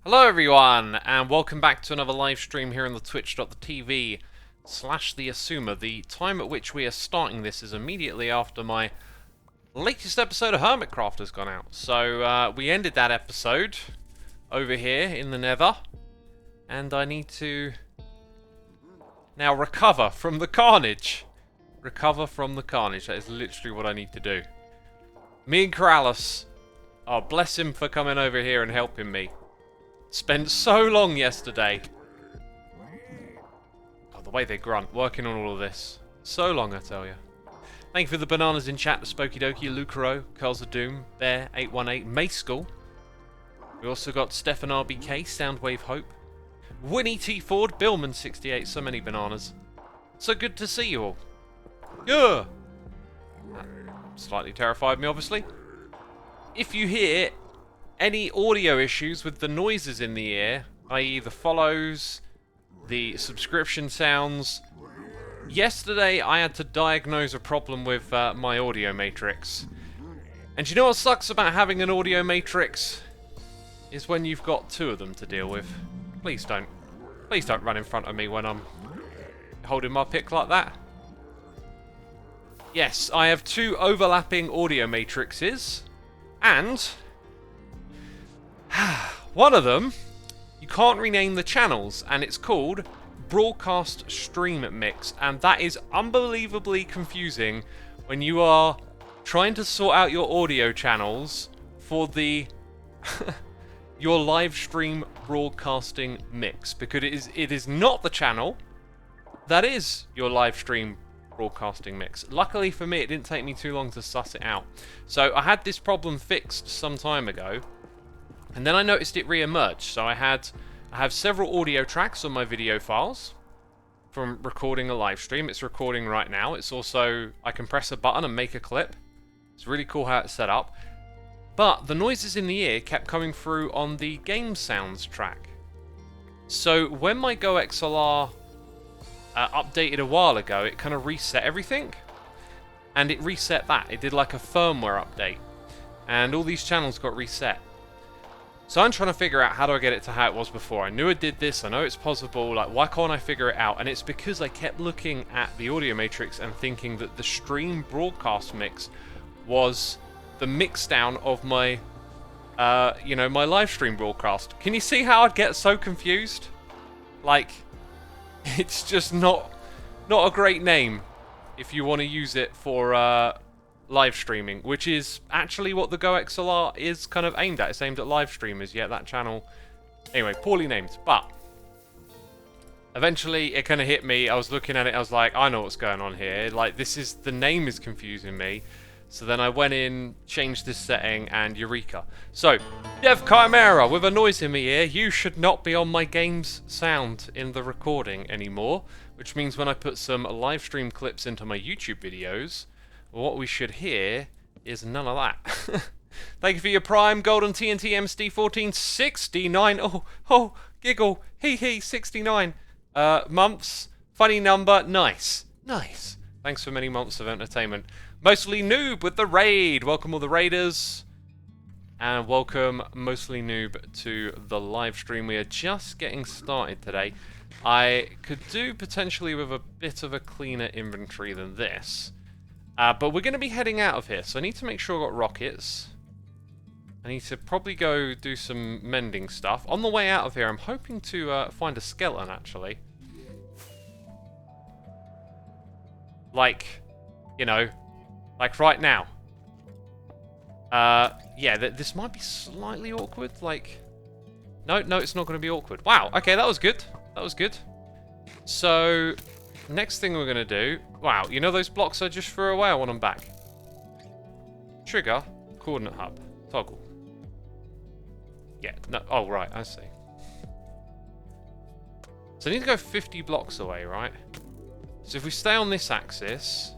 Hello everyone, and welcome back to another live stream here on the twitch.tv/the Xisuma. The time at which we are starting this is immediately after my latest episode of Hermitcraft has gone out. So we ended that episode over here in the Nether, and I need to now recover from the carnage. Recover from the carnage, that is literally what I need to do. Me and Corrales, oh bless him for coming over here and helping me. Spent so long yesterday. Oh, the way they grunt, working on all of this. So long, I tell you. Thank you for the bananas in chat, the Spooky Dokie, Lucaro, Curls of Doom, Bear818, Mace School. We also got Stefan RBK, Soundwave Hope, Winnie T Ford, Billman68, so many bananas. So good to see you all. Yeah! That slightly terrified me, obviously. If you hear any audio issues with the noises in the ear, i.e. the follows, the subscription sounds. Yesterday I had to diagnose a problem with my audio matrix. And you know what sucks about having an audio matrix? Is when you've got two of them to deal with. Please don't run in front of me when I'm holding my pick like that. Yes, I have two overlapping audio matrices, and one of them, you can't rename the channels, and it's called Broadcast Stream Mix, and that is unbelievably confusing when you are trying to sort out your audio channels for the your live stream broadcasting mix, because it is not the channel that is your live stream broadcasting mix. Luckily for me, it didn't take me too long to suss it out. So I had this problem fixed some time ago, and then I noticed it re-emerged. So I have several audio tracks on my video files from recording a live stream. It's recording right now. It's also, I can press a button and make a clip. It's really cool how it's set up. But the noises in the ear kept coming through on the game sounds track. So when my GoXLR updated a while ago, it kind of reset everything. And it reset that. It did like a firmware update. And all these channels got reset. So I'm trying to figure out how do I get it to how it was before. I knew I did this, I know it's possible, like why can't I figure it out? And it's because I kept looking at the audio matrix and thinking that the stream broadcast mix was the mix down of my, my live stream broadcast. Can you see how I'd get so confused? Like, it's just not a great name if you want to use it for live streaming, which is actually what the GoXLR is kind of aimed at. It's aimed at live streamers, yet that channel, anyway, poorly named. But eventually it kind of hit me. I was looking at it, I was like, I know what's going on here. Like, the name is confusing me. So then I went in, changed this setting, and eureka. So, Dev Chimera, with a noise in my ear, you should not be on my game's sound in the recording anymore, which means when I put some live stream clips into my YouTube videos, what we should hear is none of that. Thank you for your Prime, Golden TNT MSD14, 69. Oh, giggle, hee, 69. Months, funny number, nice. Thanks for many months of entertainment. Mostly Noob with the raid. Welcome all the raiders. And welcome Mostly Noob to the live stream. We are just getting started today. I could do potentially with a bit of a cleaner inventory than this. But we're going to be heading out of here, so I need to make sure I've got rockets. I need to probably go do some mending stuff. On the way out of here, I'm hoping to find a skeleton, actually. Like, like right now. Yeah, this might be slightly awkward. Like, no, it's not going to be awkward. Wow, okay, that was good. So, next thing we're going to do... Wow, you know those blocks I just threw away? I want them back. Trigger, coordinate hub, toggle. Yeah, no, oh right, I see. So I need to go 50 blocks away, right? So if we stay on this axis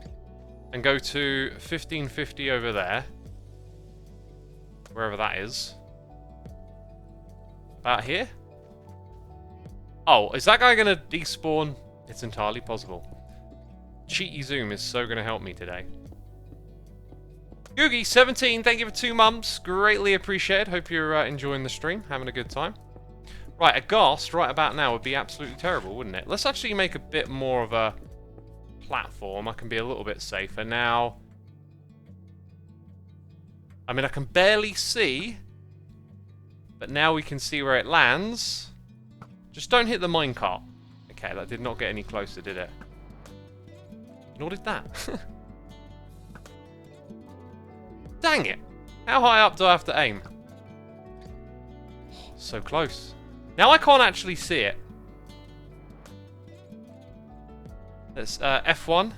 and go to 1550 over there, wherever that is, about here? Oh, is that guy going to despawn? It's entirely possible. Cheaty Zoom is so going to help me today. Googie17, thank you for 2 months. Greatly appreciated. Hope you're enjoying the stream, having a good time. Right, a ghast right about now would be absolutely terrible, wouldn't it? Let's actually make a bit more of a platform. I can be a little bit safer now. I mean, I can barely see, but now we can see where it lands. Just don't hit the minecart. Okay, that did not get any closer, did it? Nor did that. Dang it! How high up do I have to aim? Oh, so close. Now I can't actually see it. Let's F1.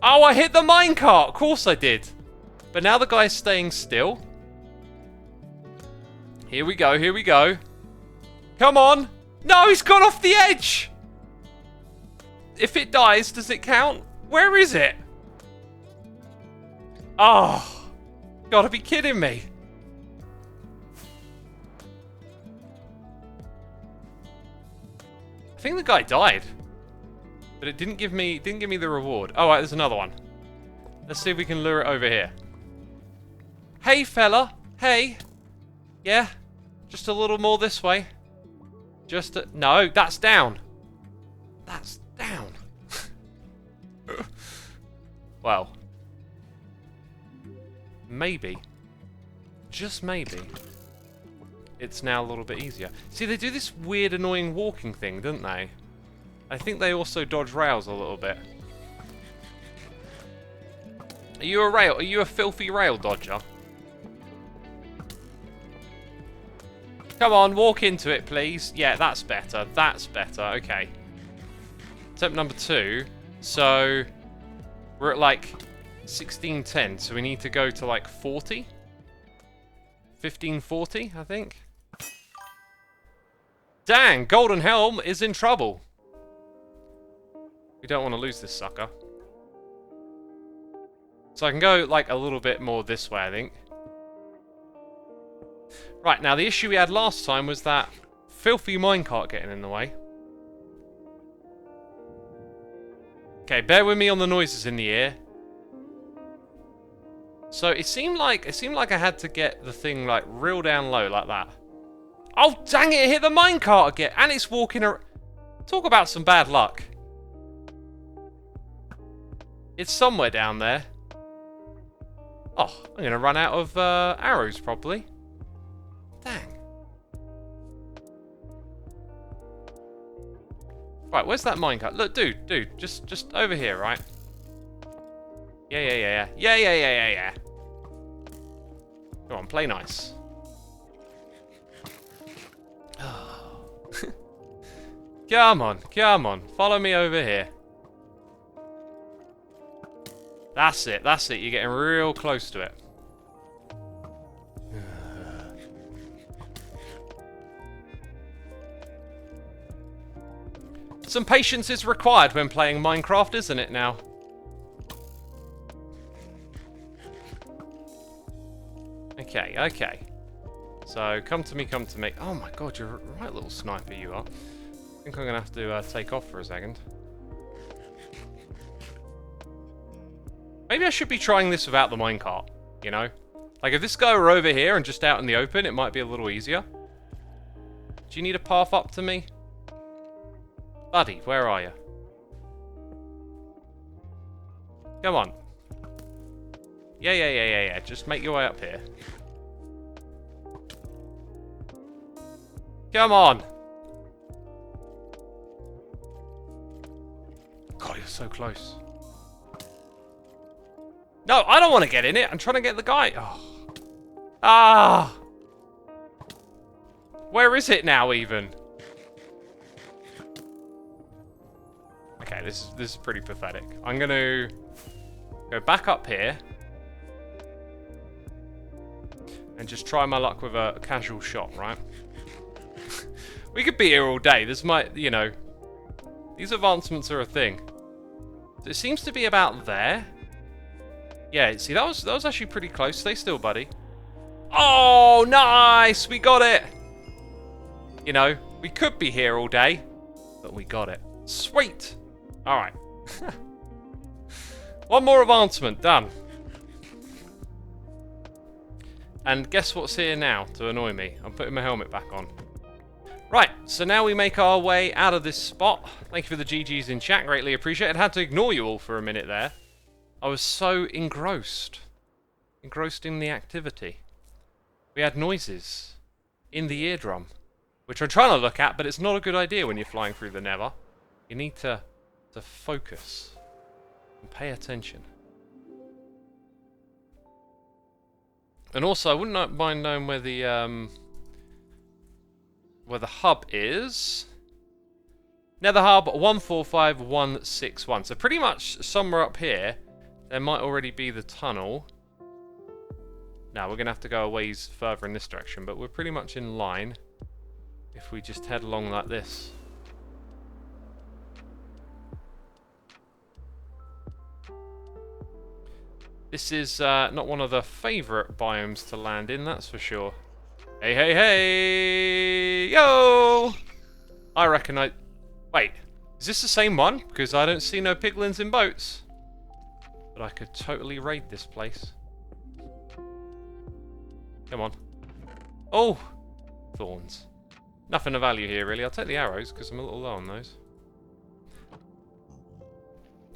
Oh, I hit the minecart! Of course I did. But now the guy's staying still. Here we go, here we go. Come on! No, he's gone off the edge! If it dies, does it count? Where is it? Oh, gotta be kidding me. I think the guy died. But it didn't give me the reward. Oh, right, there's another one. Let's see if we can lure it over here. Hey, fella. Hey. Yeah? Just a little more this way. No, that's down. That's down. Well. Maybe. Just maybe. It's now a little bit easier. See, they do this weird, annoying walking thing, don't they? I think they also dodge rails a little bit. Are you a filthy rail dodger? Come on, walk into it, please. Yeah, that's better. That's better. Okay. Attempt number 2. So, we're at like 1610. So we need to go to like 40? 1540, I think. Dang, Golden Helm is in trouble. We don't want to lose this sucker. So I can go like a little bit more this way, I think. Right, now the issue we had last time was that filthy minecart getting in the way. Okay, bear with me on the noises in the ear. So it seemed like I had to get the thing like real down low like that. Oh dang it! It hit the minecart again, and it's walking around. Talk about some bad luck. It's somewhere down there. Oh, I'm gonna run out of arrows probably. Dang. Right, where's that minecart? Look, dude, just over here, right? Yeah. Come on, play nice. Come on. Follow me over here. That's it. You're getting real close to it. Some patience is required when playing Minecraft, isn't it now? Okay. So, come to me. Oh my god, you're a right little sniper, you are. I think I'm going to have to take off for a second. Maybe I should be trying this without the minecart, you know? Like, if this guy were over here and just out in the open, it might be a little easier. Do you need a path up to me? Buddy, where are you? Come on. Yeah. Just make your way up here. Come on! God, you're so close. No, I don't want to get in it. I'm trying to get the guy. Oh. Ah! Where is it now, even? Okay, this is pretty pathetic. I'm going to go back up here and just try my luck with a casual shot, right? We could be here all day. This might, you know, these advancements are a thing. It seems to be about there. Yeah, see, that was actually pretty close. Stay still, buddy. Oh, nice! We got it! You know, we could be here all day, but we got it. Sweet! Alright. One more advancement, done. And guess what's here now to annoy me? I'm putting my helmet back on. Right, so now we make our way out of this spot. Thank you for the GGs in chat, greatly appreciated. Had to ignore you all for a minute there. I was so engrossed in the activity. We had noises in the eardrum, which I'm trying to look at, but it's not a good idea when you're flying through the nether. You need to focus and pay attention. And also, I wouldn't mind knowing where the hub is. Nether hub 145161. So pretty much somewhere up here, there might already be the tunnel. Now we're gonna have to go a ways further in this direction, but we're pretty much in line if we just head along like this. This is not one of the favourite biomes to land in, that's for sure. Hey, hey, hey! Yo! I reckon Wait, is this the same one? Because I don't see no piglins in boats. But I could totally raid this place. Come on. Oh! Thorns. Nothing of value here, really. I'll take the arrows, because I'm a little low on those.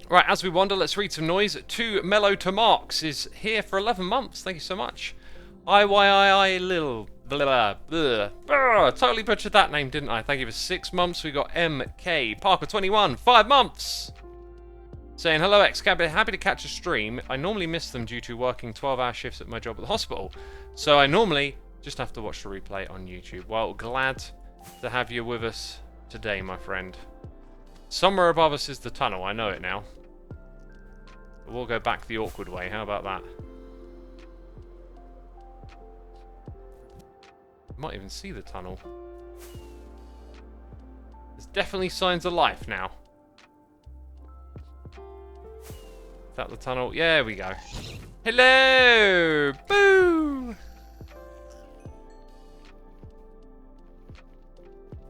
Right, as we wander, let's read some noise. Too Mellow to Marks is here for 11 months. Thank you so much. I Lil. Blah, blah, blah. Totally butchered that name, didn't I? Thank you for 6 months. We got MK Parker 21, 5 months. Saying, hello X, happy to catch a stream. I normally miss them due to working 12-hour shifts at my job at the hospital. So I normally just have to watch the replay on YouTube. Well, glad to have you with us today, my friend. Somewhere above us is the tunnel, I know it now. But we'll go back the awkward way, how about that? Might even see the tunnel. There's definitely signs of life now. Is that the tunnel? Yeah, there we go. Hello! Boo!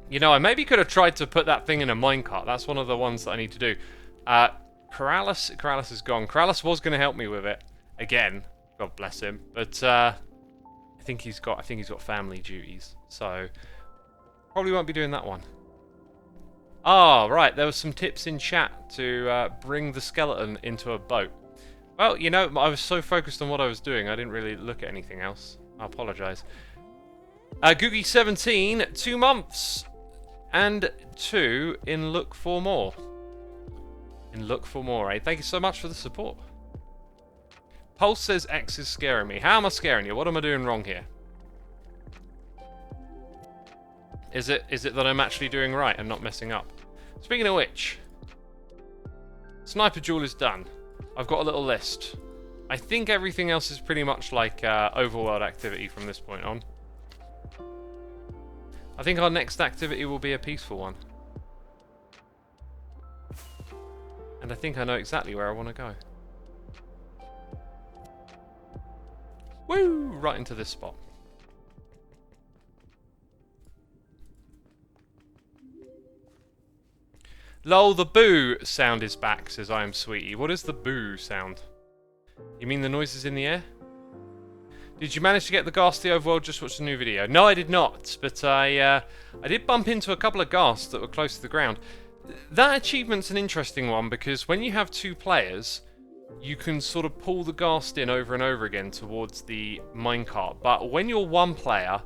You know, I maybe could have tried to put that thing in a minecart. That's one of the ones that I need to do. Corrales is gone. Corrales was going to help me with it. Again. God bless him. But, I think he's got family duties. So, probably won't be doing that one. Ah, right. There were some tips in chat to bring the skeleton into a boat. Well, you know, I was so focused on what I was doing, I didn't really look at anything else. I apologise. Googie17, 2 months. And 2 in Look for More. In Look for More, eh? Thank you so much for the support. Pulse says X is scaring me. How am I scaring you? What am I doing wrong here? Is it that I'm actually doing right and not messing up? Speaking of which, Sniper Duel is done. I've got a little list. I think everything else is pretty much like overworld activity from this point on. I think our next activity will be a peaceful one. And I think I know exactly where I want to go. Woo! Right into this spot. Lol, the boo sound is back, says I am sweetie. What is the boo sound? You mean the noises in the air? Did you manage to get the ghast to the overworld? Just watched the new video. No, I did not, but I did bump into a couple of ghasts that were close to the ground. That achievement's an interesting one because when you have 2 players, you can sort of pull the ghast in over and over again towards the minecart. But when you're 1 player,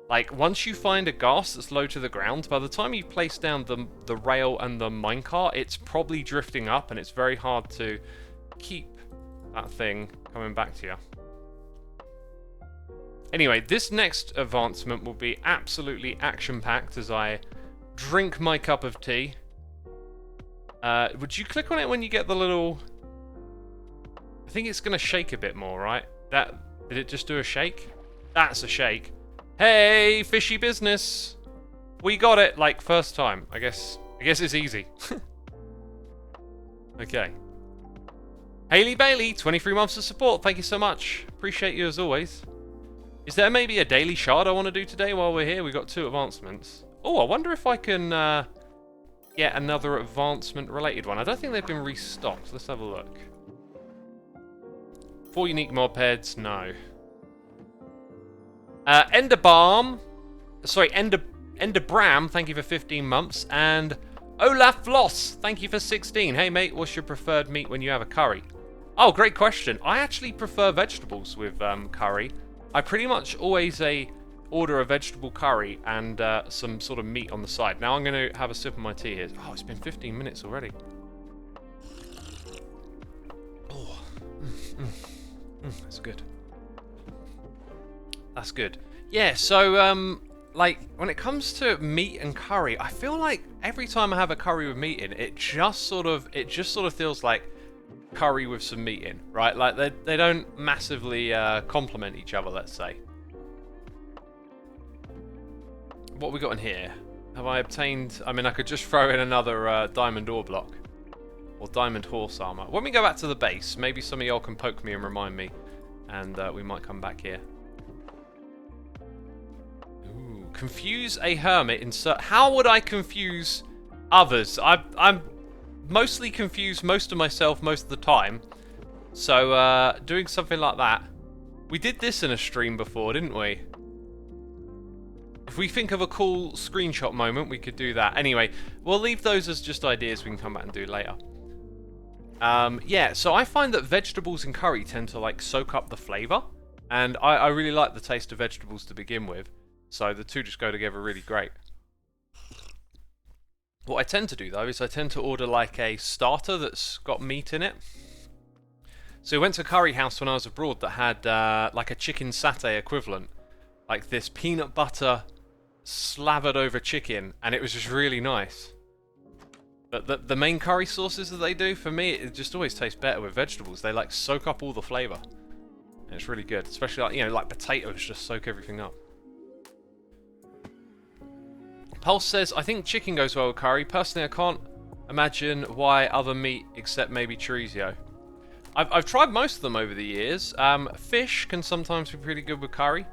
like once you find a ghast that's low to the ground, by the time you place down the rail and the minecart, it's probably drifting up and it's very hard to keep that thing coming back to you. Anyway, this next advancement will be absolutely action-packed as I drink my cup of tea. Would you click on it when you get the little... I think it's going to shake a bit more, right? Did it just do a shake? That's a shake. Hey, fishy business. We got it, like, first time. I guess it's easy. Okay. Haley Bailey, 23 months of support. Thank you so much. Appreciate you as always. Is there maybe a daily shard I want to do today while we're here? We've got 2 advancements. Oh, I wonder if I can get another advancement-related one. I don't think they've been restocked. Let's have a look. 4 unique mob heads, no. Ender Balm. Sorry, Ender Ender Bram, thank you for 15 months. And Olaf Floss, thank you for 16. Hey mate, what's your preferred meat when you have a curry? Oh, great question. I actually prefer vegetables with curry. I pretty much always order a vegetable curry and some sort of meat on the side. Now I'm going to have a sip of my tea here. Oh, it's been 15 minutes already. Oh, that's good. That's good. Yeah, so like when it comes to meat and curry, I feel like every time I have a curry with meat in, it just sort of feels like curry with some meat in, right? Like they don't massively complement each other, let's say. What we got in here? Have I obtained... I mean, I could just throw in another diamond ore block. Or diamond horse armor. When we go back to the base, maybe some of y'all can poke me and remind me. And we might come back here. Ooh, confuse a hermit. Insert... How would I confuse others? I'm mostly confused most of myself most of the time. So, doing something like that. We did this in a stream before, didn't we? If we think of a cool screenshot moment, we could do that. Anyway, we'll leave those as just ideas we can come back and do later. Yeah, so I find that vegetables in curry tend to like soak up the flavour. And I really like the taste of vegetables to begin with. So the two just go together really great. What I tend to do though is I tend to order like a starter that's got meat in it. So we went to a curry house when I was abroad that had like a chicken satay equivalent. Like this peanut butter slathered over chicken, and it was just really nice. But the main curry sauces that they do, for me, it just always tastes better with vegetables. They like soak up all the flavour. And it's really good, especially like, you know, like potatoes just soak everything up. Pulse says, I think chicken goes well with curry. Personally, I can't imagine why other meat except maybe chorizo. I've tried most of them over the years. Fish can sometimes be pretty good with curry.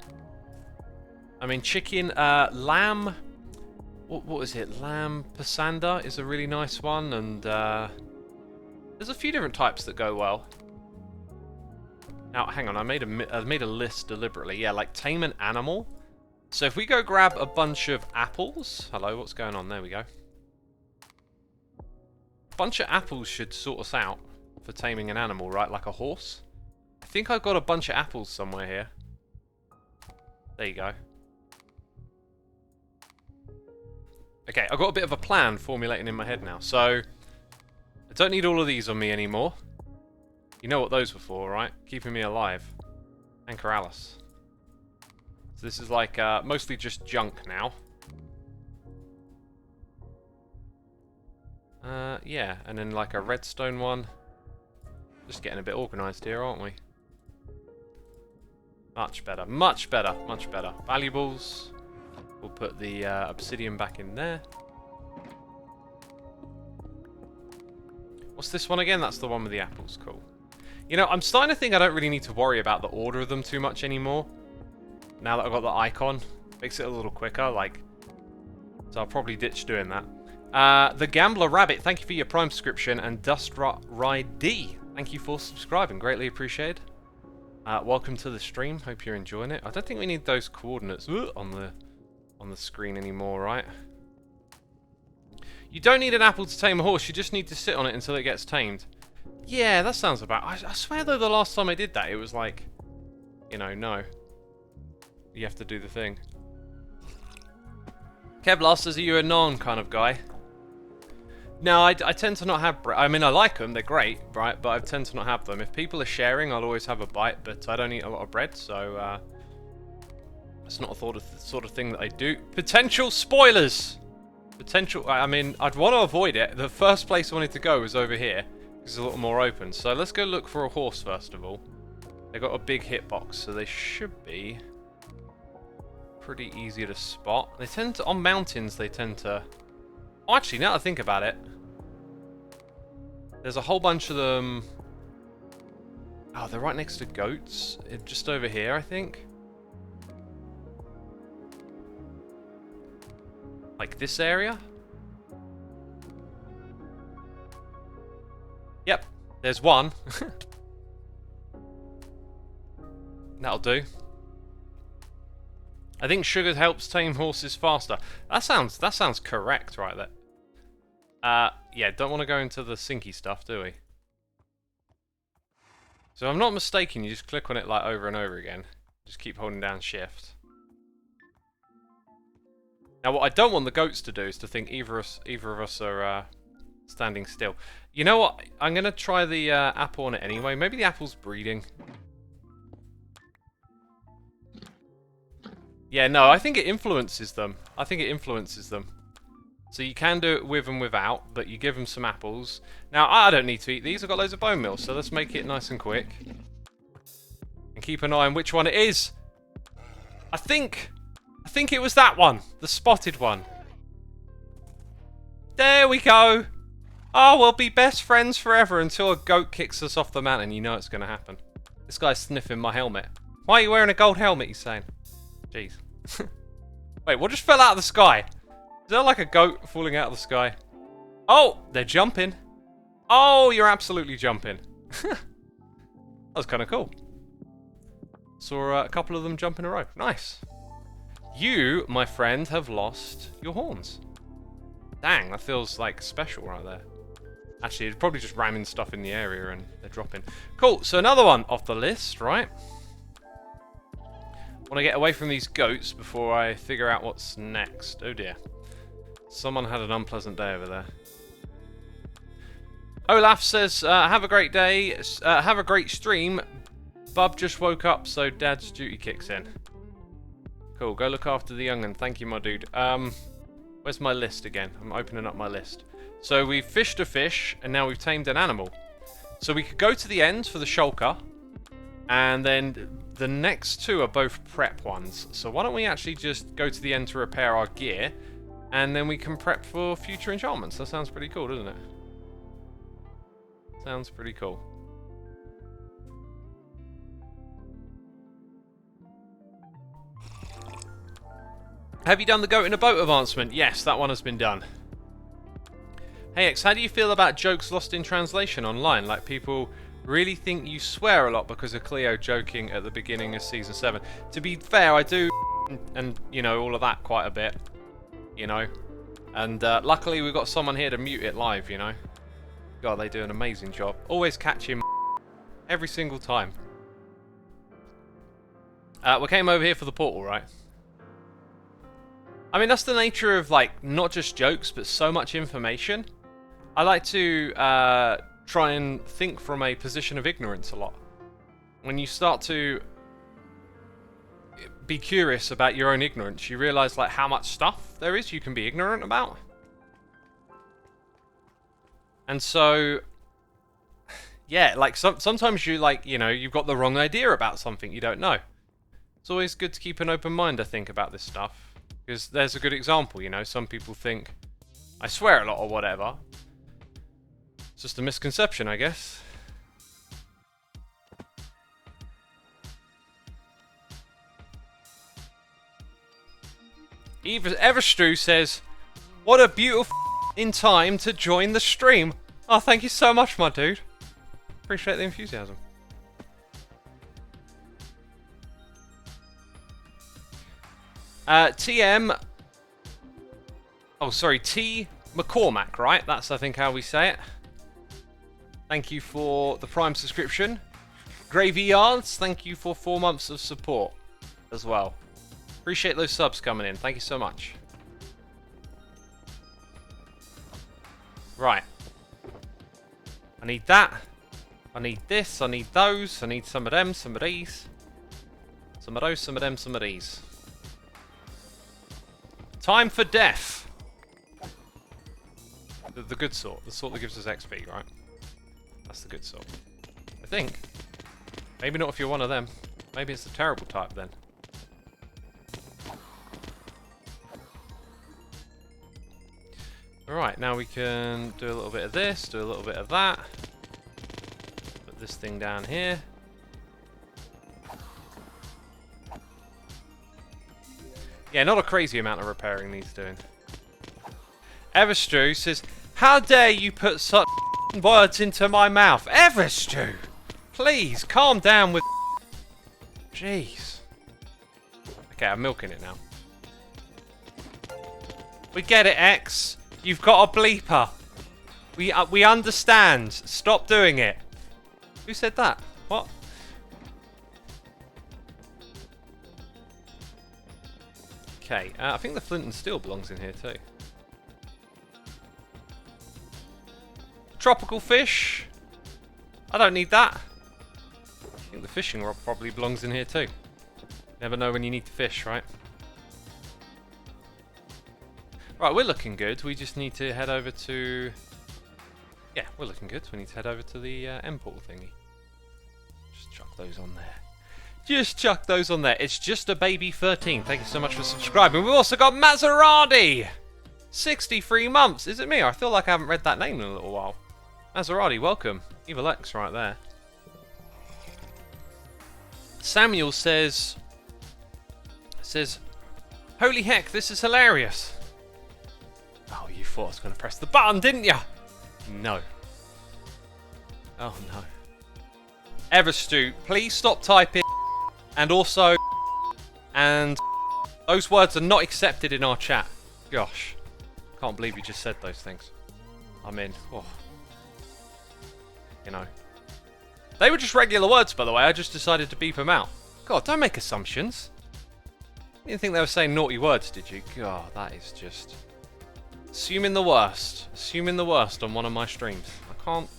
I mean, chicken, lamb, what is it? Lamb pasanda is a really nice one, and there's a few different types that go well. Now, hang on, I made a list deliberately. Yeah, like tame an animal. So if we go grab a bunch of apples. Hello, what's going on? There we go. A bunch of apples should sort us out for taming an animal, right? Like a horse. I think I've got a bunch of apples somewhere here. There you go. Okay, I've got a bit of a plan formulating in my head now. So, I don't need all of these on me anymore. You know what those were for, right? Keeping me alive. Anchor Alice. So this is like mostly just junk now. Yeah, and then like a redstone one. Just getting a bit organised here, aren't we? Much better, much better, much better. Valuables. We'll put the obsidian back in there. What's this one again? That's the one with the apples. Cool. You know, I'm starting to think I don't really need to worry about the order of them too much anymore. Now that I've got the icon. Makes it a little quicker, like... So I'll probably ditch doing that. The Gambler Rabbit, thank you for your Prime subscription. And Dust Ride D, thank you for subscribing. Greatly appreciated. Welcome to the stream. Hope you're enjoying it. I don't think we need those coordinates on the screen anymore, right? You don't need an apple to tame a horse, you just need to sit on it until it gets tamed. Yeah, that sounds about... I swear though the last time I did that, it was like... You know, no. You have to do the thing. Kevlar says, are you a non kind of guy? No, I tend to not have bread. I mean, I like them, they're great, right? But I tend to not have them. If people are sharing, I'll always have a bite, but I don't eat a lot of bread, so... It's not a sort of thing that I do. Potential spoilers! Potential... I mean, I'd want to avoid it. The first place I wanted to go was over here. It's a little more open. So let's go look for a horse, first of all. They've got a big hitbox, so they should be pretty easy to spot. They tend to... On mountains, they tend to... Oh, actually, now that I think about it, there's a whole bunch of them... Oh, they're right next to goats. Just over here, I think. Like this area? Yep, there's one. That'll do. I think sugar helps tame horses faster. That sounds correct right there. Yeah, don't want to go into the sinky stuff, do we? So if I'm not mistaken, you just click on it like over and over again. Just keep holding down shift. Now what I don't want the goats to do is to think either of us are standing still. You know what? I'm going to try the apple on it anyway. Maybe the apple's breeding. Yeah, no, I think it influences them. So you can do it with and without, but you give them some apples. Now, I don't need to eat these. I've got loads of bone meal, so let's make it nice and quick. And keep an eye on which one it is. I think it was that one. The spotted one. There we go. Oh, we'll be best friends forever until a goat kicks us off the mountain. You know it's going to happen. This guy's sniffing my helmet. Why are you wearing a gold helmet, he's saying? Jeez. Wait, what just fell out of the sky? Is there like a goat falling out of the sky? Oh, they're jumping. Oh, you're absolutely jumping. That was kind of cool. Saw a couple of them jump in a row. Nice. You, my friend, have lost your horns. Dang, that feels like special right there. Actually, it's probably just ramming stuff in the area and they're dropping. Cool, so another one off the list, right? Want to get away from these goats before I figure out what's next. Oh dear. Someone had an unpleasant day over there. Olaf says, have a great day, have a great stream. Bub just woke up, so Dad's duty kicks in. Cool, go look after the young'un. Thank you, my dude. Where's my list again? I'm opening up my list. So we've fished a fish, and now we've tamed an animal. So we could go to the end for the shulker, and then the next two are both prep ones. So why don't we actually just go to the end to repair our gear, and then we can prep for future enchantments. That sounds pretty cool, doesn't it? Sounds pretty cool. Have you done the goat in a boat advancement? Yes, that one has been done. Hey X, how do you feel about jokes lost in translation online? Like people really think you swear a lot because of Cleo joking at the beginning of Season 7. To be fair, I do, and you know, all of that quite a bit, you know. And luckily we've got someone here to mute it live, you know. God, they do an amazing job. Always catch him every single time. We came over here for the portal, right? I mean, that's the nature of, like, not just jokes, but so much information. I like to try and think from a position of ignorance a lot. When you start to be curious about your own ignorance, you realise, like, how much stuff there is you can be ignorant about. And so, yeah, like, sometimes you, like, you know, you've got the wrong idea about something you don't know. It's always good to keep an open mind, I think, about this stuff. Because there's a good example, you know, some people think I swear a lot or whatever. It's just a misconception, I guess. Everstrew says, what a beautiful in time to join the stream. Oh, thank you so much, my dude. Appreciate the enthusiasm. TM... Oh, sorry, T. McCormack, right? That's, I think, how we say it. Thank you for the Prime subscription. Gravy Yards, thank you for 4 months of support as well. Appreciate those subs coming in. Thank you so much. Right. I need that. I need this. I need those. I need some of them, some of these. Some of those, some of them, some of these. Time for death. The good sort. The sort that gives us XP, right? That's the good sort. I think. Maybe not if you're one of them. Maybe it's the terrible type then. Alright, now we can do a little bit of this, do a little bit of that. Put this thing down here. Yeah, not a crazy amount of repairing needs doing. Everstrew says, how dare you put such words into my mouth? Everstrew! Please, calm down with... Jeez. Okay, I'm milking it now. We get it, X. You've got a bleeper. We understand. Stop doing it. Who said that? What? Okay, I think the flint and steel belongs in here too. Tropical fish. I don't need that. I think the fishing rod probably belongs in here too. Never know when you need to fish, right? Right, we're looking good. We just need to head over to... Yeah, we're looking good. We need to head over to the end portal thingy. Just chuck those on there. Just chuck those on there. It's just a baby 13. Thank you so much for subscribing. We've also got Maserati! 63 months. Is it me? I feel like I haven't read that name in a little while. Maserati, welcome. Evil X right there. Samuel says... Holy heck, this is hilarious. Oh, you thought I was going to press the button, didn't you? No. Oh, no. Everstu, please stop typing. And also... And... Those words are not accepted in our chat. Gosh. Can't believe you just said those things. I'm in. Oh. You know. They were just regular words, by the way. I just decided to beep them out. God, don't make assumptions. You didn't think they were saying naughty words, did you? God, that is just... Assuming the worst. Assuming the worst on one of my streams. I can't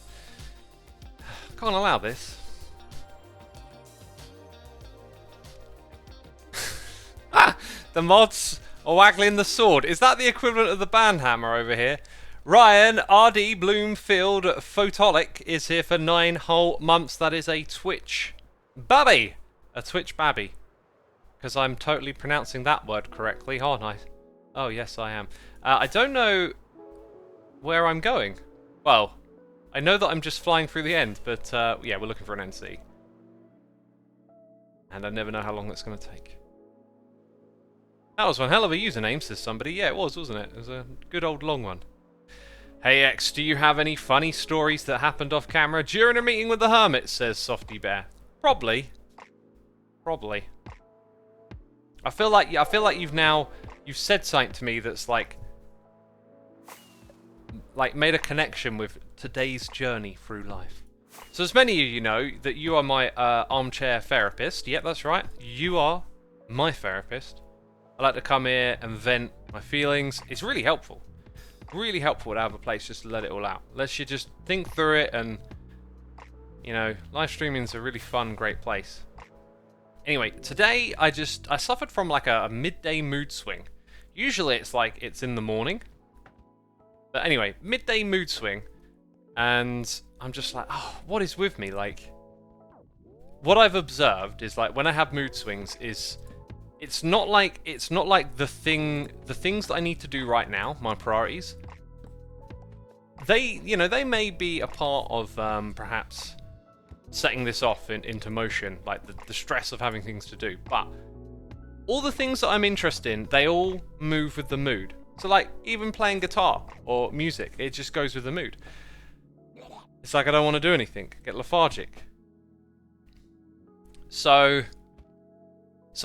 allow this. The mods are waggling the sword. Is that the equivalent of the band hammer over here? Ryan RD Bloomfield Photolic is here for 9 whole months. That is a Twitch babby. A Twitch babby. Because I'm totally pronouncing that word correctly, aren't I? Oh, yes, I am. I don't know where I'm going. Well, I know that I'm just flying through the end, but yeah, we're looking for an NC. And I never know how long that's going to take. That was one hell of a username, says somebody. Yeah, it was, wasn't it? It was a good old long one. Hey X, do you have any funny stories that happened off camera during a meeting with the Hermit, says Softy Bear. Probably. Probably. I feel like you've said something to me that's like made a connection with today's journey through life. So as many of you know that you are my armchair therapist. Yep, that's right. You are my therapist. I like to come here and vent my feelings. It's really helpful. Really helpful to have a place just to let it all out. Lets you just think through it, and you know, live streaming's a really fun, great place. Anyway, today I suffered from like a midday mood swing. Usually it's in the morning. But anyway, midday mood swing, and I'm just like, oh, what is with me? Like, what I've observed is like when I have mood swings is it's not like the things that I need to do right now, my priorities. They may be a part of perhaps setting this off into motion, like the stress of having things to do. But all the things that I'm interested in, they all move with the mood. So like even playing guitar or music, it just goes with the mood. It's like I don't want to do anything, get lethargic. So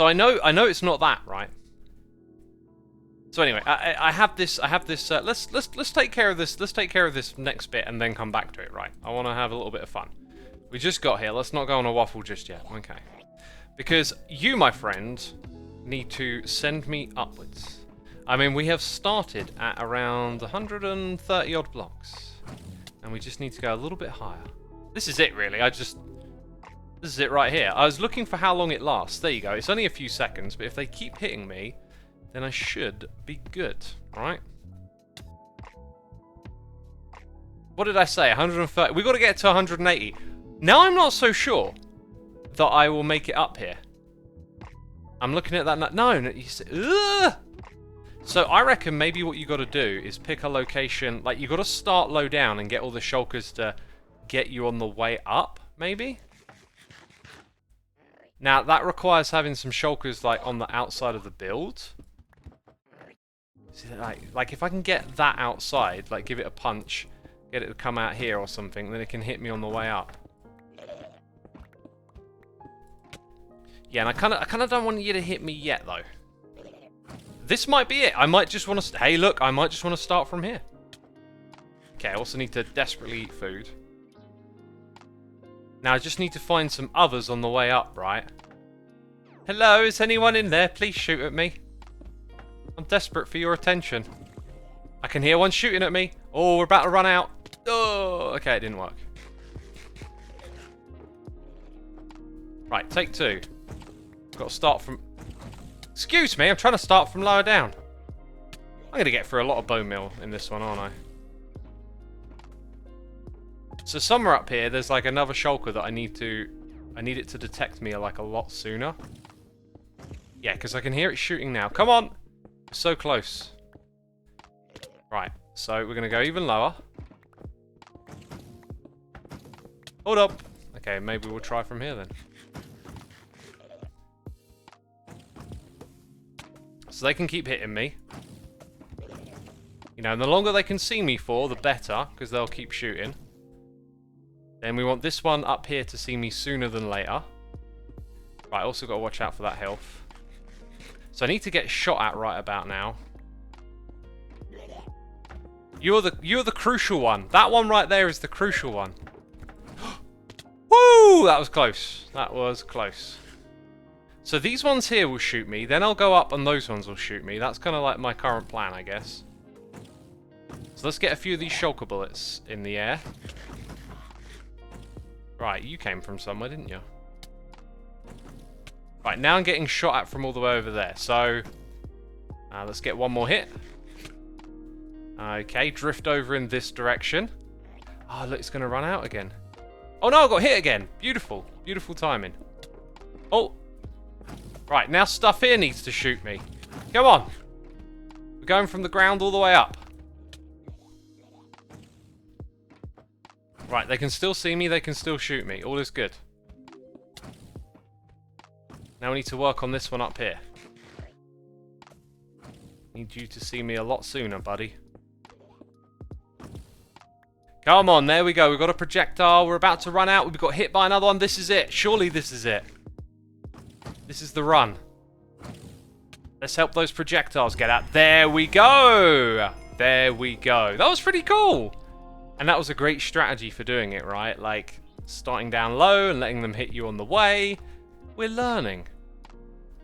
I know it's not that, right? So anyway, I have this. Let's take care of this. Let's take care of this next bit and then come back to it, right? I want to have a little bit of fun. We just got here. Let's not go on a waffle just yet, okay? Because you, my friend, need to send me upwards. I mean, we have started at around 130 odd blocks, and we just need to go a little bit higher. This is it, really. This is it right here. I was looking for how long it lasts. There you go. It's only a few seconds, but if they keep hitting me, then I should be good, right? What did I say? 130. We've got to get to 180. Now I'm not so sure that I will make it up here. I'm looking at that. No, you say, ugh! So I reckon maybe what you got to do is pick a location. Like you got to start low down and get all the shulkers to get you on the way up, maybe? Now, that requires having some shulkers, like, on the outside of the build. See, like, if I can get that outside, like, give it a punch, get it to come out here or something, then it can hit me on the way up. Yeah, and I kind of don't want you to hit me yet, though. This might be it. I might just want to... Hey, look, I might just want to start from here. Okay, I also need to desperately eat food. Now, I just need to find some others on the way up, right? Hello, is anyone in there? Please shoot at me. I'm desperate for your attention. I can hear one shooting at me. Oh, we're about to run out. Oh, okay, it didn't work. Right, take two. Got to start from... Excuse me, I'm trying to start from lower down. I'm going to get through a lot of bone meal in this one, aren't I? So somewhere up here, there's like another shulker that I need it to detect me like a lot sooner. Yeah, because I can hear it shooting now. Come on! So close. Right, so we're going to go even lower. Hold up. Okay, maybe we'll try from here then. So they can keep hitting me. You know, and the longer they can see me for, the better, because they'll keep shooting. Then we want this one up here to see me sooner than later. Right, also got to watch out for that health. So I need to get shot at right about now. You're the crucial one. That one right there is the crucial one. Woo! That was close. That was close. So these ones here will shoot me, then I'll go up and those ones will shoot me. That's kind of like my current plan, I guess. So let's get a few of these shulker bullets in the air. Right, you came from somewhere, didn't you? Right, now I'm getting shot at from all the way over there. So, let's get one more hit. Okay, drift over in this direction. Oh, look, it's going to run out again. Oh no, I got hit again. Beautiful. Beautiful timing. Oh. Right, now stuff here needs to shoot me. Come on. We're going from the ground all the way up. Right, they can still see me, they can still shoot me. All is good. Now we need to work on this one up here. Need you to see me a lot sooner, buddy. Come on, there we go. We've got a projectile. We're about to run out. We've got hit by another one. This is it. Surely this is it. This is the run. Let's help those projectiles get out. There we go. There we go. That was pretty cool. And that was a great strategy for doing it, right? Like, starting down low and letting them hit you on the way. We're learning.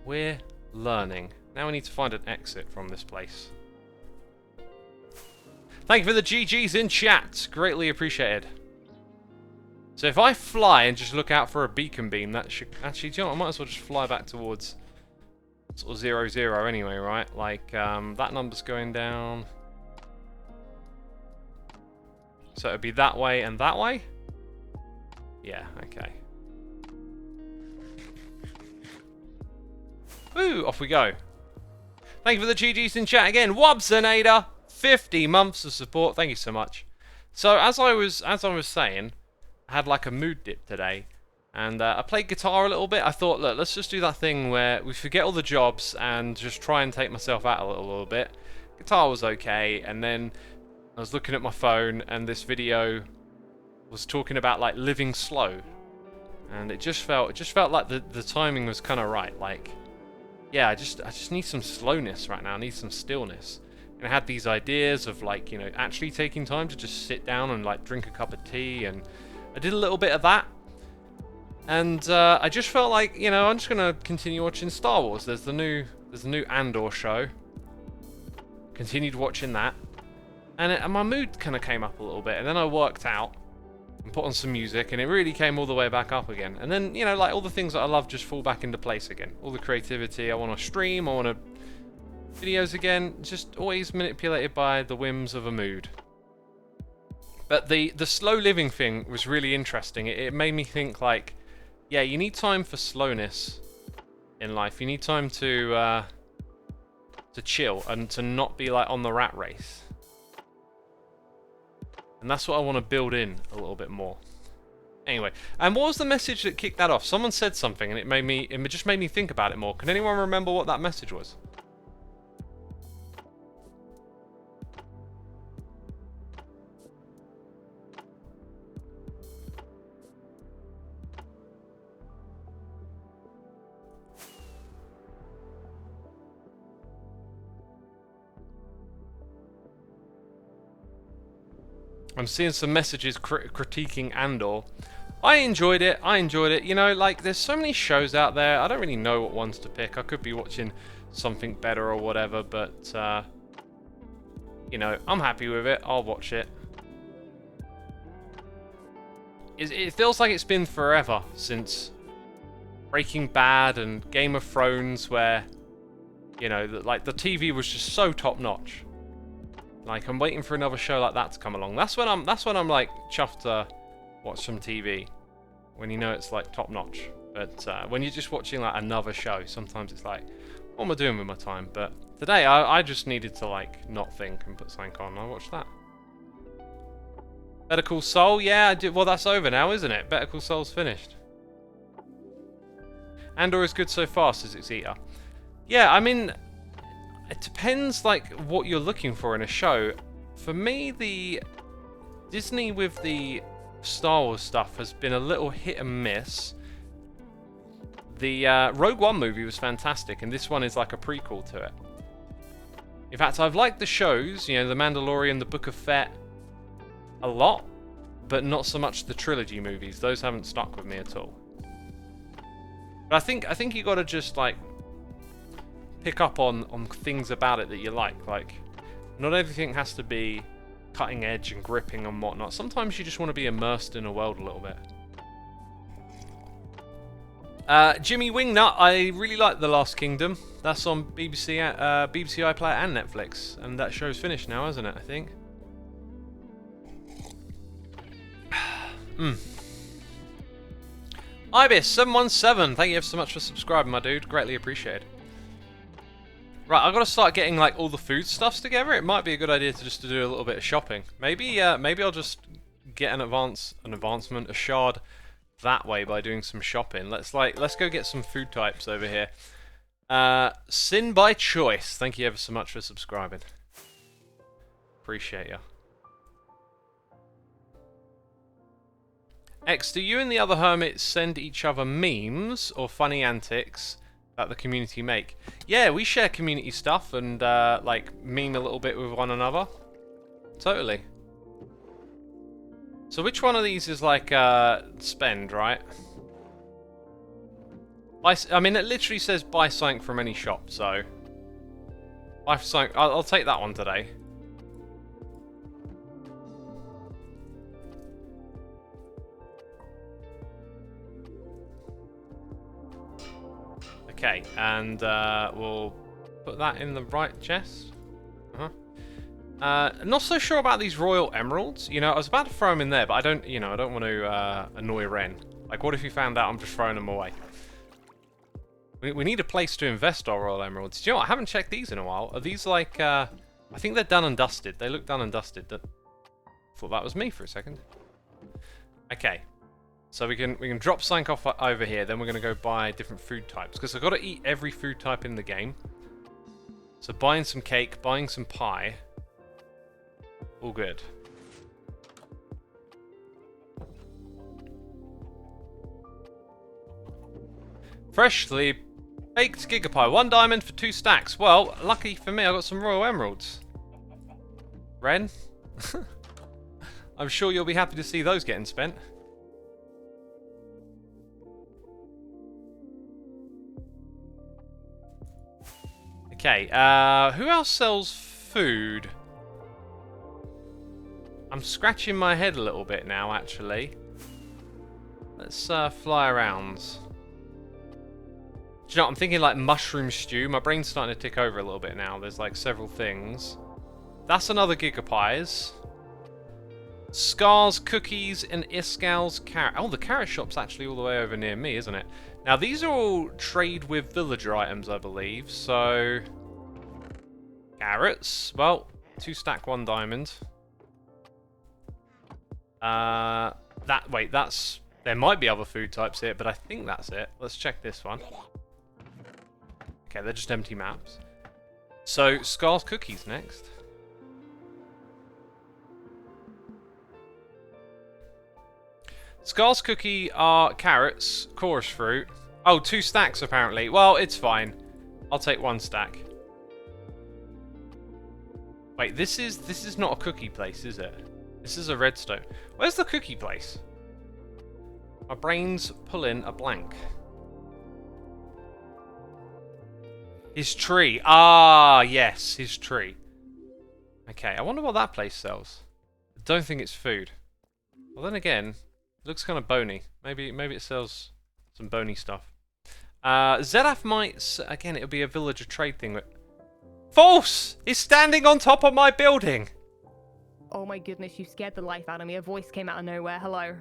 We're learning. Now we need to find an exit from this place. Thank you for the GGs in chat. Greatly appreciated. So if I fly and just look out for a beacon beam, that should... Actually, do you know what? I might as well just fly back towards sort of 0, 0 anyway, right? Like, that number's going down. So it'd be that way and that way? Yeah, okay. Woo, off we go. Thank you for the GGs in chat again. Wobsinator, 50 months of support. Thank you so much. So as I was saying, I had like a mood dip today, and I played guitar a little bit. I thought, look, let's just do that thing where we forget all the jobs and just try and take myself out a little bit. Guitar was okay, and then I was looking at my phone, and this video was talking about like living slow, and it just felt like the timing was kind of right. Like, yeah, I just need some slowness right now. I need some stillness. And I had these ideas of like, you know, actually taking time to just sit down and like drink a cup of tea, and I did a little bit of that. And I just felt like, you know, I'm just gonna continue watching Star Wars. There's the new Andor show. Continued watching that. And my mood kind of came up a little bit, and then I worked out and put on some music, and it really came all the way back up again. And then, you know, like all the things that I love just fall back into place again. All the creativity, I want to stream, I want to videos again, just always manipulated by the whims of a mood. But the slow living thing was really interesting. It made me think like, yeah, you need time for slowness in life. You need time to chill and to not be like on the rat race. And that's what I want to build in a little bit more. Anyway, and what was the message that kicked that off? Someone said something, and it just made me think about it more. Can anyone remember what that message was? I'm seeing some messages critiquing Andor. I enjoyed it. You know, like, there's so many shows out there. I don't really know what ones to pick. I could be watching something better or whatever, but, you know, I'm happy with it. I'll watch it. It feels like it's been forever since Breaking Bad and Game of Thrones, where, you know, like, the TV was just so top-notch. Like, I'm waiting for another show like that to come along. That's when I'm like chuffed to watch some TV, when you know it's like top notch. But when you're just watching like another show, sometimes it's like, what am I doing with my time? But today I just needed to like not think and put something on. I watched that. Better Call Saul, yeah, I did. Well, that's over now, isn't it? Better Call Saul's finished. Andor is good so far, says Xisuma. Yeah, I mean, it depends like what you're looking for in a show. For me, the Disney with the Star Wars stuff has been a little hit and miss. The Rogue One movie was fantastic, and this one is like a prequel to it. In fact, I've liked the shows, you know, The Mandalorian, The Book of Fett, a lot, but not so much the trilogy movies. Those haven't stuck with me at all. But I think you got to just like pick up on things about it that you like. Like, not everything has to be cutting edge and gripping and whatnot. Sometimes you just want to be immersed in a world a little bit. Jimmy Wingnut, I really like The Last Kingdom. That's on BBC iPlayer and Netflix, and that show's finished now, isn't it? I think. Ibis717, thank you ever so much for subscribing, my dude. Greatly appreciated. Right, I've got to start getting like all the food stuffs together. It might be a good idea to just to do a little bit of shopping. Maybe I'll just get a shard that way by doing some shopping. Let's go get some food types over here. Sin by Choice, thank you ever so much for subscribing. Appreciate ya. X, do you and the other hermits send each other memes or funny antics that the community make? Yeah, we share community stuff and like meme a little bit with one another. Totally. So which one of these is like spend, right? I mean, it literally says buy something from any shop, so buy something. I'll take that one today. Okay, and we'll put that in the right chest. Not so sure about these royal emeralds. You know, I was about to throw them in there, but I don't want to annoy Ren. Like, what if he found out I'm just throwing them away? We need a place to invest our royal emeralds. Do you know what? I haven't checked these in a while. Are these like, I think they're done and dusted. They look done and dusted. Thought that was me for a second. Okay. So we can drop something off over here, then we're going to go buy different food types. Because I've got to eat every food type in the game. So buying some cake, buying some pie. All good. Freshly baked gigapie. 1 diamond for 2 stacks. Well, lucky for me, I got some royal emeralds. Ren? I'm sure you'll be happy to see those getting spent. Okay, who else sells food? I'm scratching my head a little bit now, actually. Let's fly around. Do you know what, I'm thinking like mushroom stew. My brain's starting to tick over a little bit now. There's like several things. That's another gigapies. Scar's cookies and Iskal's carrot. Oh, the carrot shop's actually all the way over near me, isn't it? Now, these are all trade with villager items, I believe, so... Carrots. Well, 2 stack, 1 diamond. Wait, that's... There might be other food types here, but I think that's it. Let's check this one. Okay, they're just empty maps. So, Scar's cookies next. Scar's cookie are carrots, chorus fruit. Oh, 2 stacks apparently. Well, it's fine. I'll take 1 stack. Wait, this is not a cookie place, is it? This is a redstone. Where's the cookie place? My brain's pulling a blank. His tree. Ah, yes, his tree. Okay, I wonder what that place sells. I don't think it's food. Well, then again, it looks kind of bony. Maybe it sells some bony stuff. Zedaf might... Again, it'll be a villager trade thing. False! He's standing on top of my building! Oh my goodness, you scared the life out of me. A voice came out of nowhere. Hello.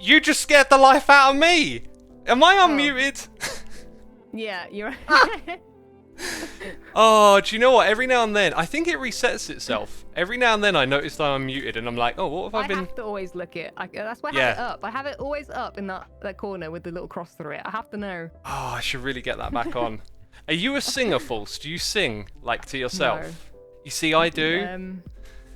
You just scared the life out of me! Am I unmuted? Yeah, you're... Oh, do you know what? Every now and then, I think it resets itself. Every now and then I notice that I'm muted and I'm like, oh, what have I been... I have to always look it. That's why I have it up. I have it always up in that corner with the little cross through it. I have to know. Oh, I should really get that back on. Are you a singer, False? Do you sing, like, to yourself? No. You see, I do.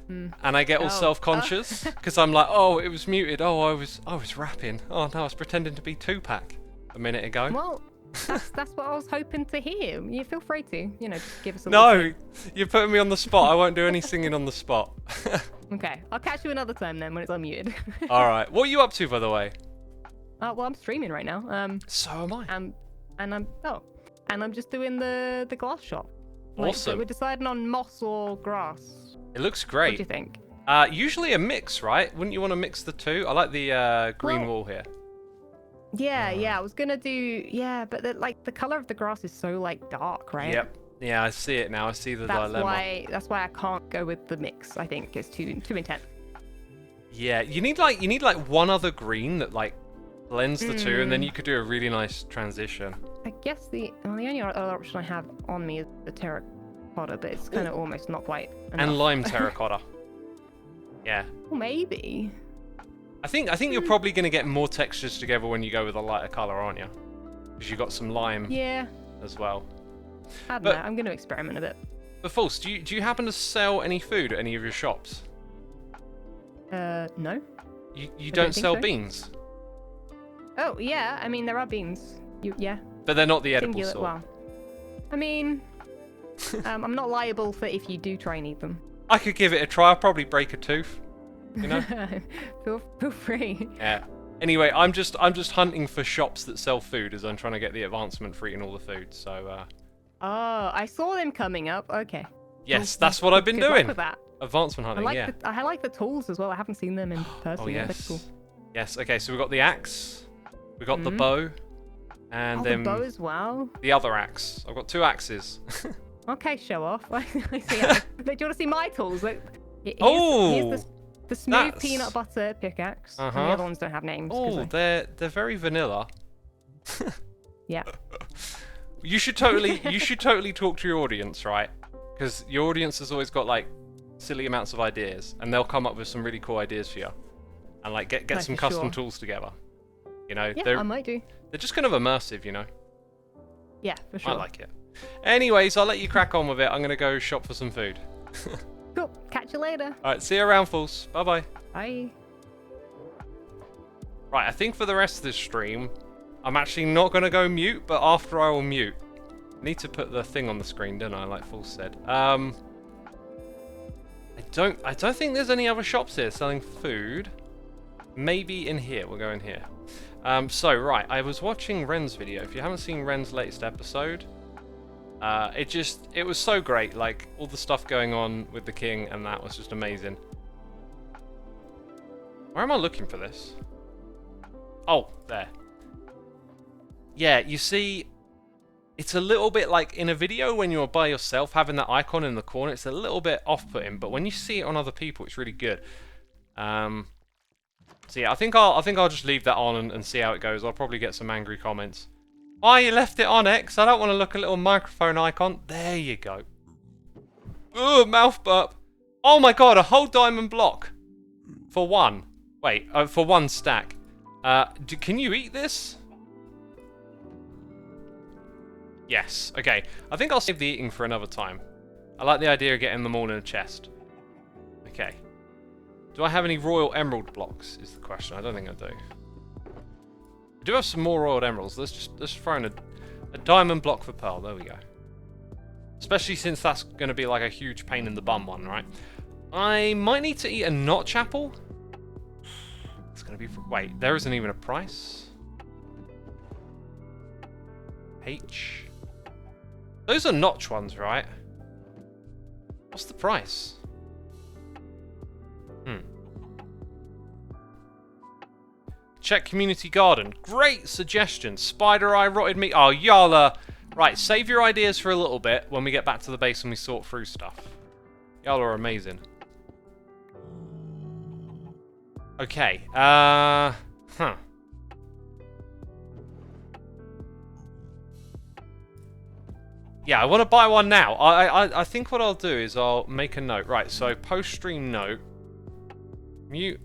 And I get all self-conscious because I'm like, oh, it was muted. Oh, I was rapping. Oh no, I was pretending to be Tupac a minute ago. Well, that's what I was hoping to hear. You feel free to, just give us a No, you're putting me on the spot. I won't do any singing on the spot. Okay, I'll catch you another time then when it's unmuted. All right. What are you up to, by the way? Well, I'm streaming right now. So am I. And I'm just doing the glass shop. Awesome. So we're deciding on moss or grass. It looks great. What do you think? Usually a mix, right? Wouldn't you want to mix the two? I like the green wall here. Yeah, I was gonna do but the color of the grass is so like dark, right? Yep. Yeah, I see it now. I see the dilemma. That's why I can't go with the mix. I think it's too intense. Yeah, you need like one other green that like blends the two, and then you could do a really nice transition. I guess the only other option I have on me is the terracotta, but it's kind of almost not quite enough. And lime terracotta. Yeah. Well, maybe. I think you're probably going to get more textures together when you go with a lighter color, aren't you? Because you got some lime. Yeah. As well. I don't know. I'm going to experiment a bit. But False, do you happen to sell any food at any of your shops? No. You don't sell beans? Oh yeah, I mean there are beans. Yeah. But they're not the edible Singular, sort. well, I mean, I'm not liable for if you do try and eat them. I could give it a try. I'll probably break a tooth. You know. feel free. Yeah. Anyway, I'm just hunting for shops that sell food as I'm trying to get the advancement for eating all the food. So. Oh, I saw them coming up. Okay. Yes, that's what I've been doing. With that. Advancement hunting. I like the tools as well. I haven't seen them in person. Oh yes. That's cool. Yes. Okay. So we've got the axe. We got the bow. And then the bow as well. The other axe. I've got 2 axes. Okay, show off. I see. Do you want to see my tools? Look, here's the smooth peanut butter pickaxe. And the other ones don't have names. Oh, they're very vanilla. Yeah. You should totally talk to your audience, right? Because your audience has always got like silly amounts of ideas, and they'll come up with some really cool ideas for you, and like get some custom tools together. You know, yeah, I might do. They're just kind of immersive, you know. Yeah, for sure. I like it. Anyways, I'll let you crack on with it. I'm gonna go shop for some food. Cool. Catch you later. All right, see you around, False. Bye-bye. Bye. Right, I think for the rest of this stream, I'm actually not gonna go mute, but after I will mute. I need to put the thing on the screen, don't I? Like False said. I don't think there's any other shops here selling food. Maybe in here. We'll go in here. So right, I was watching Ren's video. If you haven't seen Ren's latest episode, it was so great. Like all the stuff going on with the king and that was just amazing. Where am I looking for this? Oh, there. Yeah, you see, it's a little bit like in a video when you're by yourself having that icon in the corner. It's a little bit off-putting, but when you see it on other people, it's really good. So yeah, I think I'll just leave that on and see how it goes. I'll probably get some angry comments. Why you left it on, X? I don't want to look at a little microphone icon. There you go. Ugh, mouth burp. Oh my god, a whole diamond block. For one. Wait, for 1 stack. Can you eat this? Yes, okay. I think I'll save the eating for another time. I like the idea of getting them all in a chest. Okay. Do I have any royal emerald blocks, is the question. I don't think I do. I do have some more royal emeralds. Let's throw in a diamond block for pearl. There we go. Especially since that's going to be like a huge pain in the bum one, right? I might need to eat a notch apple. It's going to be... Wait, there isn't even a price. H. Those are notch ones, right? What's the price? Check community garden. Great suggestion. Spider eye, rotted meat. Oh, y'all are... Right, save your ideas for a little bit when we get back to the base and we sort through stuff. Y'all are amazing. Okay, Yeah, I want to buy one now. I think what I'll do is I'll make a note. Right, so post-stream note. Mute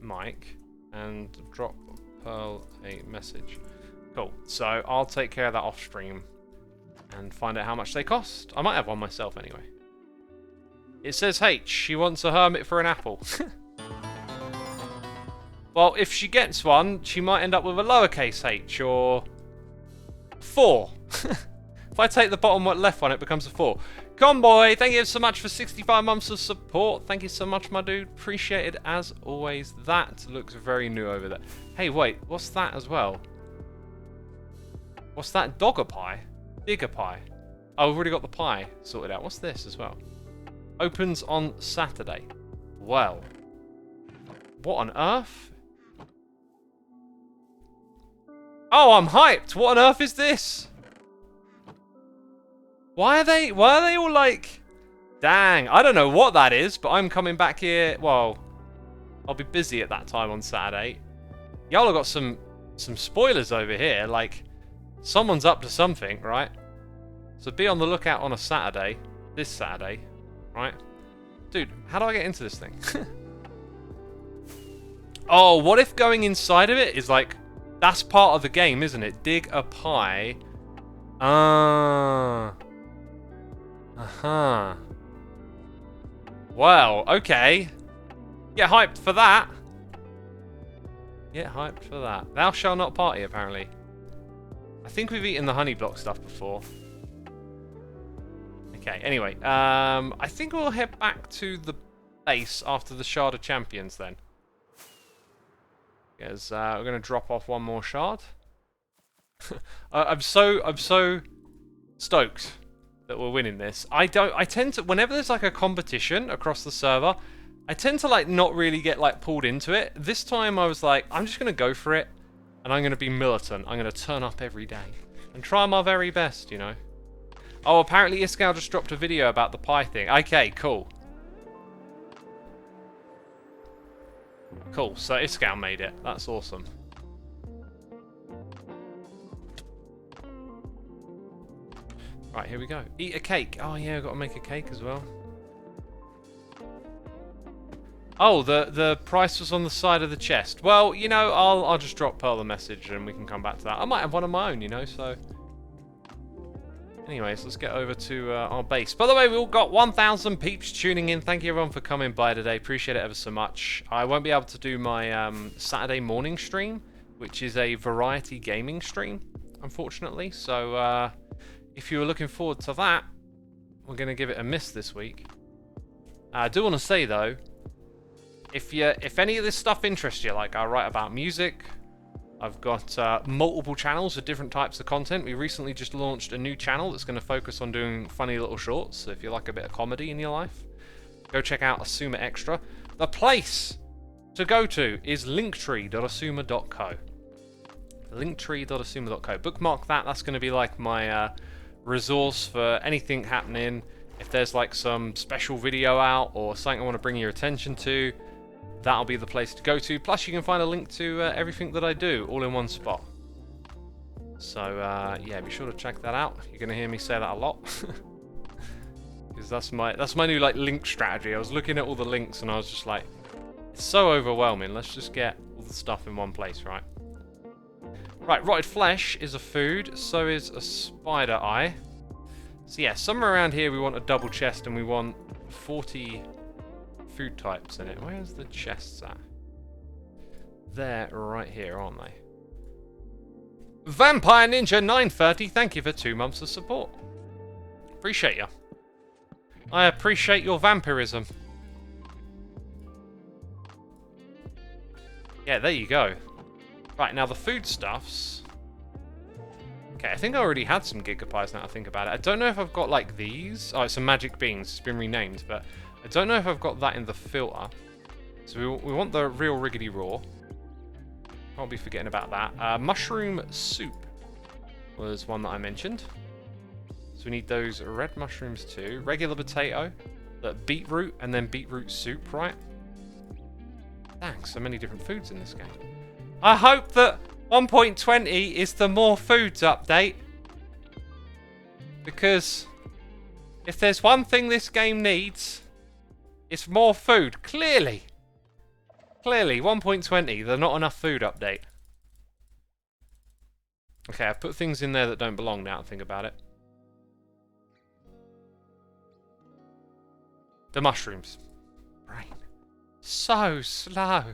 mic and drop Pearl a message. Cool. So I'll take care of that off-stream and find out how much they cost. I might have one myself anyway. It says H. She wants a hermit for an apple. Well, if she gets one, she might end up with a lowercase h or 4. If I take the bottom left one, it becomes a 4. Conboy, thank you so much for 65 months of support. Thank you so much, my dude. Appreciate it as always. That looks very new over there. Hey, wait, what's that as well? What's that? Dogger pie? Digger pie? Oh, we've already got the pie sorted out. What's this as well? Opens on Saturday. Well. What on earth? Oh, I'm hyped. What on earth is this? Why are they all like... Dang, I don't know what that is, but I'm coming back here. Well, I'll be busy at that time on Saturday. Y'all have got some spoilers over here. Like, someone's up to something, right? So be on the lookout on a Saturday. This Saturday, right? Dude, how do I get into this thing? Oh, what if going inside of it is like... That's part of the game, isn't it? Dig a pie. Ah. Uh-huh. Well, okay. Get hyped for that. Get hyped for that. Thou shalt not party, apparently. I think we've eaten the honey block stuff before. Okay, anyway. I think we'll head back to the base after the Shard of Champions, then. Because we're going to drop off one more shard. I'm so stoked that we're winning this. I tend to, whenever there's like a competition across the server, I tend to like not really get like pulled into it. This time I was like, I'm just going to go for it and I'm going to be militant. I'm going to turn up every day and try my very best, you know. Oh, apparently Iskal just dropped a video about the pie thing. Okay, cool. Cool, so Iskal made it. That's awesome. Right, here we go. Eat a cake. Oh yeah, I've got to make a cake as well. Oh, the price was on the side of the chest. Well, you know, I'll just drop Pearl a message and we can come back to that. I might have one of my own, you know, so... Anyways, let's get over to our base. By the way, we all got 1,000 peeps tuning in. Thank you everyone for coming by today. Appreciate it ever so much. I won't be able to do my Saturday morning stream, which is a variety gaming stream, unfortunately. So if you were looking forward to that, we're going to give it a miss this week. I do want to say though, if any of this stuff interests you, like I write about music, I've got multiple channels with different types of content. We recently just launched a new channel that's going to focus on doing funny little shorts. So if you like a bit of comedy in your life, go check out Xisuma Extra. The place to go to is linktree.xisuma.co. Linktree.xisuma.co. Bookmark that. That's going to be like my resource for anything happening. If there's like some special video out or something I want to bring your attention to, that'll be the place to go to. Plus, you can find a link to everything that I do all in one spot. So, yeah, be sure to check that out. You're going to hear me say that a lot. Because that's my new, like, link strategy. I was looking at all the links and I was just like, it's so overwhelming. Let's just get all the stuff in one place, right? Right, rotted flesh is a food. So is a spider eye. So, yeah, somewhere around here we want a double chest and we want 40... food types in it. Where's the chests at? They're right here, aren't they? Vampire Ninja 930, thank you for 2 months of support. Appreciate you. I appreciate your vampirism. Yeah, there you go. Right, now the foodstuffs. Okay, I think I already had some gigapies now I think about it. I don't know if I've got, like, these. Oh, it's some magic beans. It's been renamed, but I don't know if I've got that in the filter. So we want the real riggedy raw. Can't be forgetting about that. Mushroom soup was one that I mentioned. So we need those red mushrooms too. Regular potato, the beetroot, and then beetroot soup, right? Dang, so many different foods in this game. I hope that 1.20 is the more foods update. Because if there's one thing this game needs, it's more food. Clearly. Clearly, 1.20, they're not enough food update. Okay, I've put things in there that don't belong now, think about it. The mushrooms. Brain. So slow.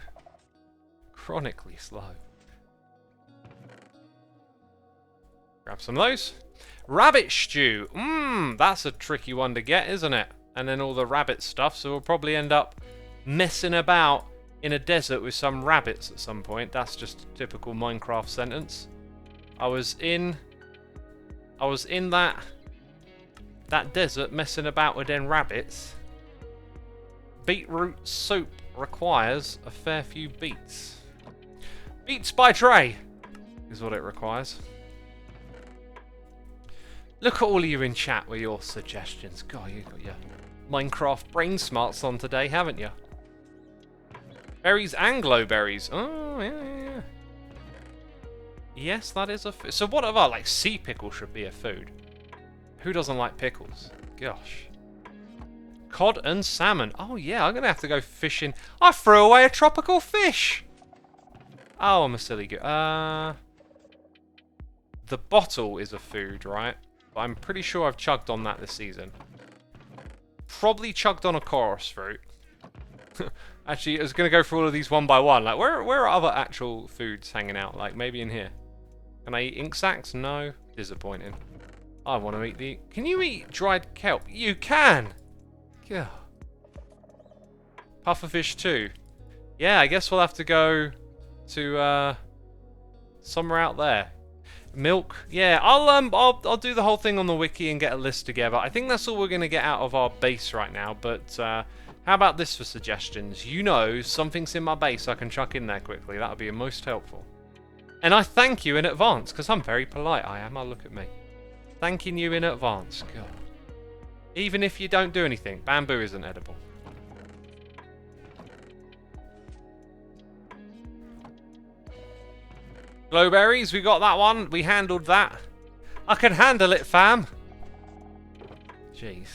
Chronically slow. Grab some of those. Rabbit stew. That's a tricky one to get, isn't it? And then all the rabbit stuff, so we'll probably end up messing about in a desert with some rabbits at some point. That's just a typical Minecraft sentence. I was in that desert messing about with them rabbits. Beetroot soup requires a fair few beets. Beets by tray is what it requires. Look at all of you in chat with your suggestions. God, you got your Minecraft brain smarts on today, haven't you? Berries and glowberries. Oh, yeah. Yes, that is a food. So what of our, like, sea pickle should be a food? Who doesn't like pickles? Gosh. Cod and salmon. Oh, yeah, I'm going to have to go fishing. I threw away a tropical fish. Oh, I'm a silly The bottle is a food, right? But I'm pretty sure I've chugged on that this season. Probably chugged on a chorus fruit. Actually, I was going to go through all of these one by one. Like, where are other actual foods hanging out? Like, maybe in here. Can I eat ink sacs? No. Disappointing. I want to eat the... Can you eat dried kelp? You can! Yeah. Pufferfish too. Yeah, I guess we'll have to go to somewhere out there. Milk. Yeah, I'll do the whole thing on the wiki and get a list together. I think that's all we're going to get out of our base right now, but how about this for suggestions? You know, something's in my base I can chuck in there quickly. That would be most helpful. And I thank you in advance, because I'm very polite, I am. Oh, look at me. Thanking you in advance. God. Even if you don't do anything, bamboo isn't edible. Glowberries, we got that one. We handled that. I can handle it, fam. Jeez.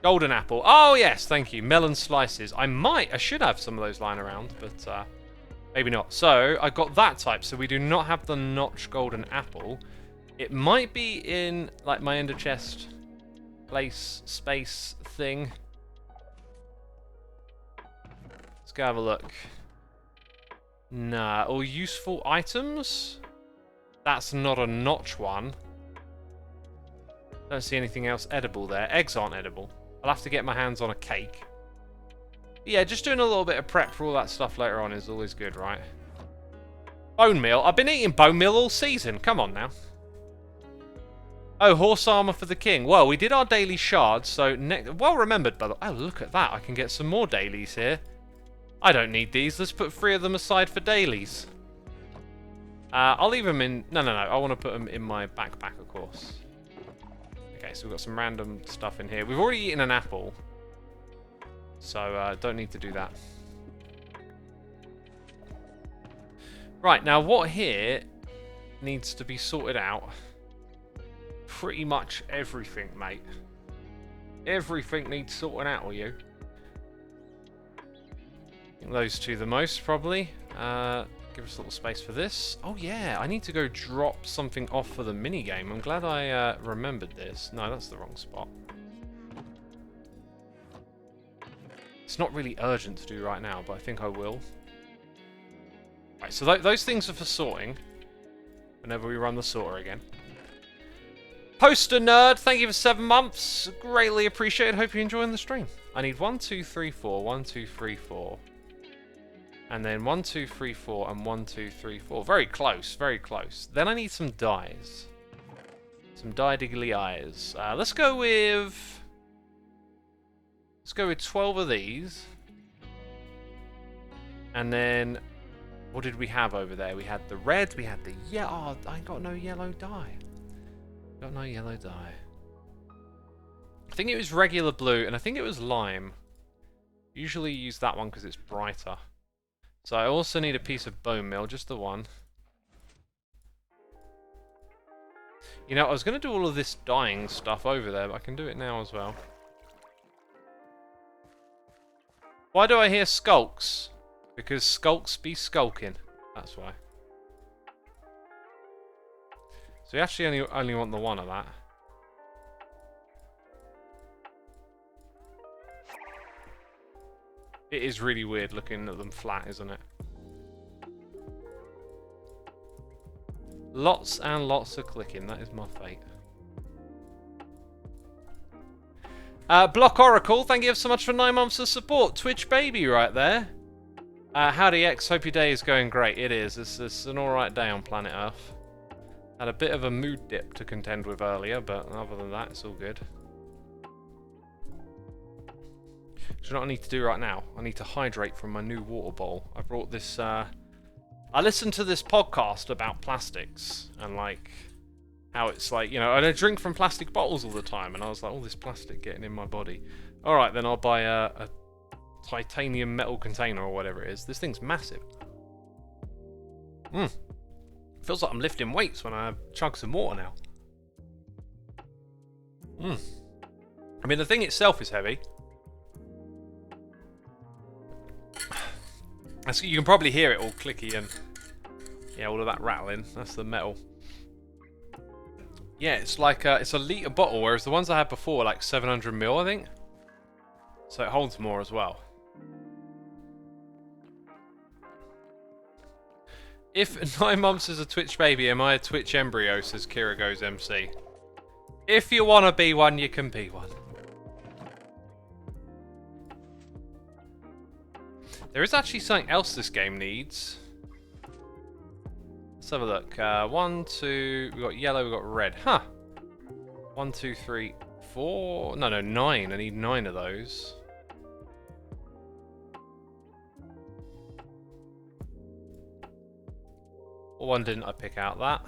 Golden apple. Oh, yes, thank you. Melon slices. I should have some of those lying around, but maybe not. So, I got that type, so we do not have the notch golden apple. It might be in, like, my ender chest place, space thing. Let's go have a look. Nah, all useful items? That's not a notch one. Don't see anything else edible there. Eggs aren't edible. I'll have to get my hands on a cake. Yeah, just doing a little bit of prep for all that stuff later on is always good, right? Bone meal. I've been eating bone meal all season. Come on now. Oh, horse armor for the king. Well, we did our daily shards, so... well remembered, by the way. Oh, look at that. I can get some more dailies here. I don't need these. Let's put 3 of them aside for dailies. I'll leave them in... No. I want to put them in my backpack, of course. Okay, so we've got some random stuff in here. We've already eaten an apple. So, don't need to do that. Right, now what here needs to be sorted out? Pretty much everything, mate. Everything needs sorting out, will you? I think those two the most, probably. Give us a little space for this. Oh, yeah, I need to go drop something off for the minigame. I'm glad I remembered this. No, that's the wrong spot. It's not really urgent to do right now, but I think I will. Right, so those things are for sorting. Whenever we run the sorter again. Poster Nerd, thank you for 7 months. Greatly appreciated. Hope you're enjoying the stream. I need 1, 2, 3, 4. 1, 2, 3, 4. And then 1, 2, 3, 4, and 1, 2, 3, 4. Very close, very close. Then I need some dyes. Some dye-diggly eyes. Let's go with 12 of these. And then, what did we have over there? We had the red, we had the yellow. Oh, I ain't got no yellow dye. Got no yellow dye. I think it was regular blue, and I think it was lime. Usually use that one because it's brighter. So I also need a piece of bone meal, just the one. You know, I was going to do all of this dyeing stuff over there, but I can do it now as well. Why do I hear skulks? Because skulks be skulking. That's why. So we actually only want the one of that. It is really weird looking at them flat, isn't it? Lots and lots of clicking. That is my fate. Block Oracle, thank you so much for 9 months of support. Twitch baby right there. Howdy X, hope your day is going great. It is. It's an alright day on planet Earth. Had a bit of a mood dip to contend with earlier, but other than that, it's all good. Do you know what I need to do right now? I need to hydrate from my new water bowl. I brought this, I listened to this podcast about plastics, and like, how it's like, you know, I don't drink from plastic bottles all the time, and I was like, all this plastic getting in my body. Alright, then I'll buy a titanium metal container or whatever it is. This thing's massive. Feels like I'm lifting weights when I chug some water now. I mean, the thing itself is heavy. You can probably hear it all clicky and yeah, all of that rattling. That's the metal. Yeah, it's like it's a litre bottle, whereas the ones I had before were like 700 ml, I think. So it holds more as well. If 9 months is a Twitch baby, am I a Twitch embryo, says Kira Goes MC. If you want to be one, you can be one. There is actually something else this game needs. Let's have a look. 1, 2, we got yellow, we got red. Huh. 1, 2, 3, 4. No, 9. I need 9 of those. What one didn't I pick out? That.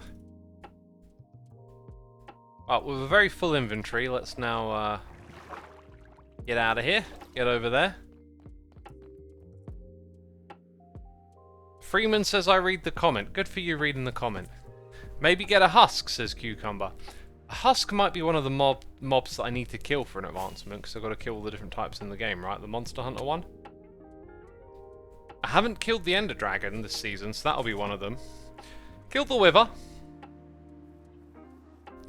Oh, with a very full inventory, let's now get out of here. Get over there. Freeman says I read the comment. Good for you reading the comment. Maybe get a husk, says Cucumber. A husk might be one of the mobs that I need to kill for an advancement, because I've got to kill all the different types in the game, right? The Monster Hunter one. I haven't killed the Ender Dragon this season, so that'll be one of them. Killed the Wither.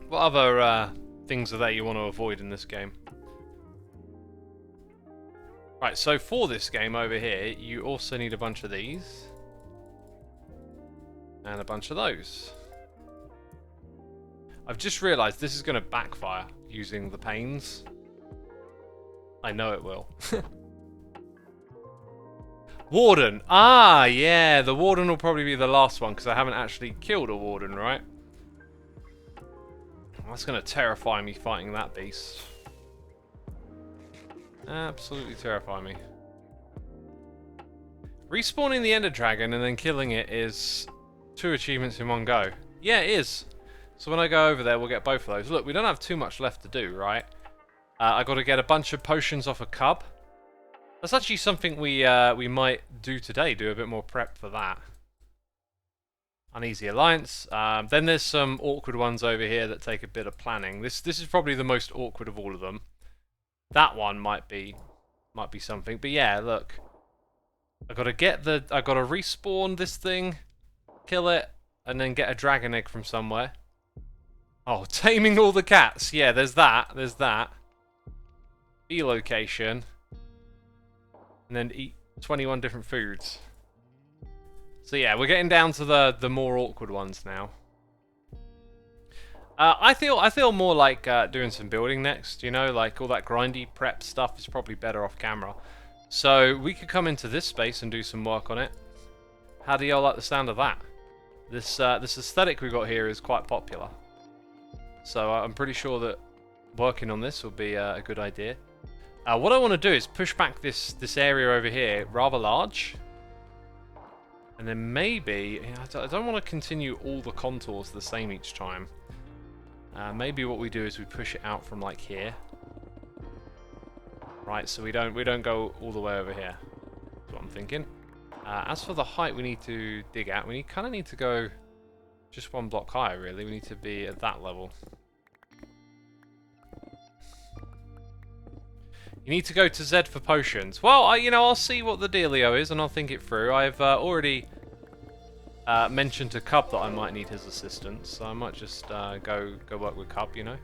What other things are there you want to avoid in this game? Right, so for this game over here, you also need a bunch of these. And a bunch of those. I've just realised this is going to backfire using the panes. I know it will. Warden! Ah, yeah, the Warden will probably be the last one because I haven't actually killed a Warden, right? That's going to terrify me fighting that beast. Absolutely terrify me. Respawning the Ender Dragon and then killing it is 2 achievements in one go. Yeah, it is. So when I go over there, we'll get both of those. Look, we don't have too much left to do, right? I got to get a bunch of potions off a cub. That's actually something we might do today. Do a bit more prep for that. Uneasy Alliance. Then there's some awkward ones over here that take a bit of planning. This is probably the most awkward of all of them. That one might be something. But yeah, look. I gotta respawn this thing, kill it, and then get a dragon egg from somewhere. Oh, taming all the cats. Yeah, there's that. There's that. B location. And then eat 21 different foods. So yeah, we're getting down to the more awkward ones now. I feel more like doing some building next. You know, like all that grindy prep stuff is probably better off camera. So we could come into this space and do some work on it. How do y'all like the sound of that? This aesthetic we got here is quite popular. So I'm pretty sure that working on this will be a good idea. What I want to do is push back this area over here rather large. And then maybe, I don't want to continue all the contours the same each time. Maybe what we do is we push it out from like here. Right, so we don't go all the way over here. That's what I'm thinking. As for the height we need to dig at, we kind of need to go just one block higher, really. We need to be at that level. You need to go to Z for potions. Well, I'll see what the dealio is and I'll think it through. I've already mentioned to Cub that I might need his assistance, so I might just go work with Cub, you know.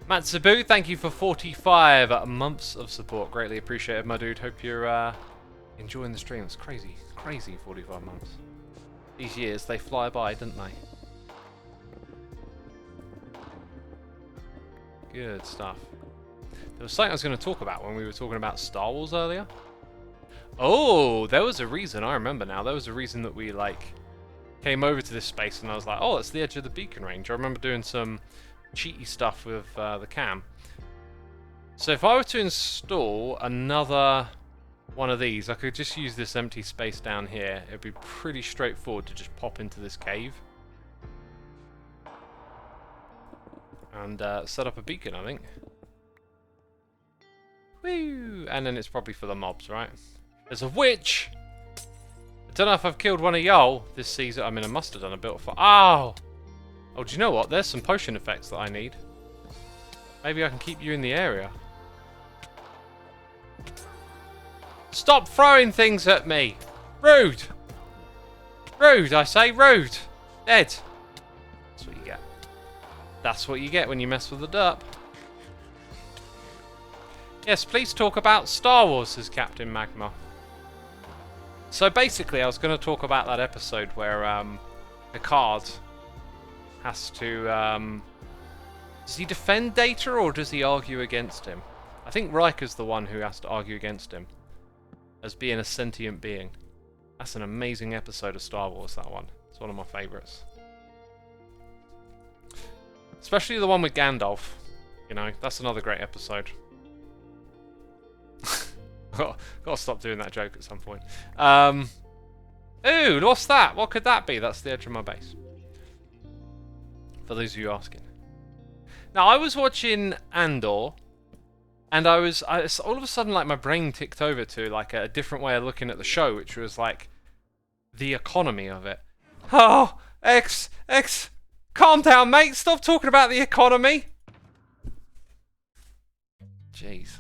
Matsubu, thank you for 45 months of support. Greatly appreciated, my dude. Hope you're enjoying the stream. It's crazy, 45 months. These years, they fly by, don't they? Good stuff. There was something I was going to talk about when we were talking about Star Wars earlier. Oh, there was a reason. I remember now. There was a reason that we, came over to this space and I was like, oh, that's the edge of the beacon range. I remember doing some cheaty stuff with the cam. So if I were to install another one of these, I could just use this empty space down here. It'd be pretty straightforward to just pop into this cave. And set up a beacon, I think. Woo! And then it's probably for the mobs, right? There's a witch! I don't know if I've killed one of y'all this season. I mean, I must have done a bit of... Oh! Oh, do you know what? There's some potion effects that I need. Maybe I can keep you in the area. Stop throwing things at me! Rude! Rude, I say, rude! Dead! That's what you get. That's what you get when you mess with the derp. Yes, please talk about Star Wars, says Captain Magma. So basically, I was going to talk about that episode where Picard has to... does he defend Data or does he argue against him? I think Riker's the one who has to argue against him as being a sentient being. That's an amazing episode of Star Wars, that one. It's one of my favourites. Especially the one with Gandalf. You know, that's another great episode. Gotta stop doing that joke at some point. Ooh, what's that? What could that be? That's the edge of my base. For those of you asking. Now, I was watching Andor, and I all of a sudden, my brain ticked over to, a different way of looking at the show, which was, the economy of it. Oh, calm down, mate. Stop talking about the economy. Jeez.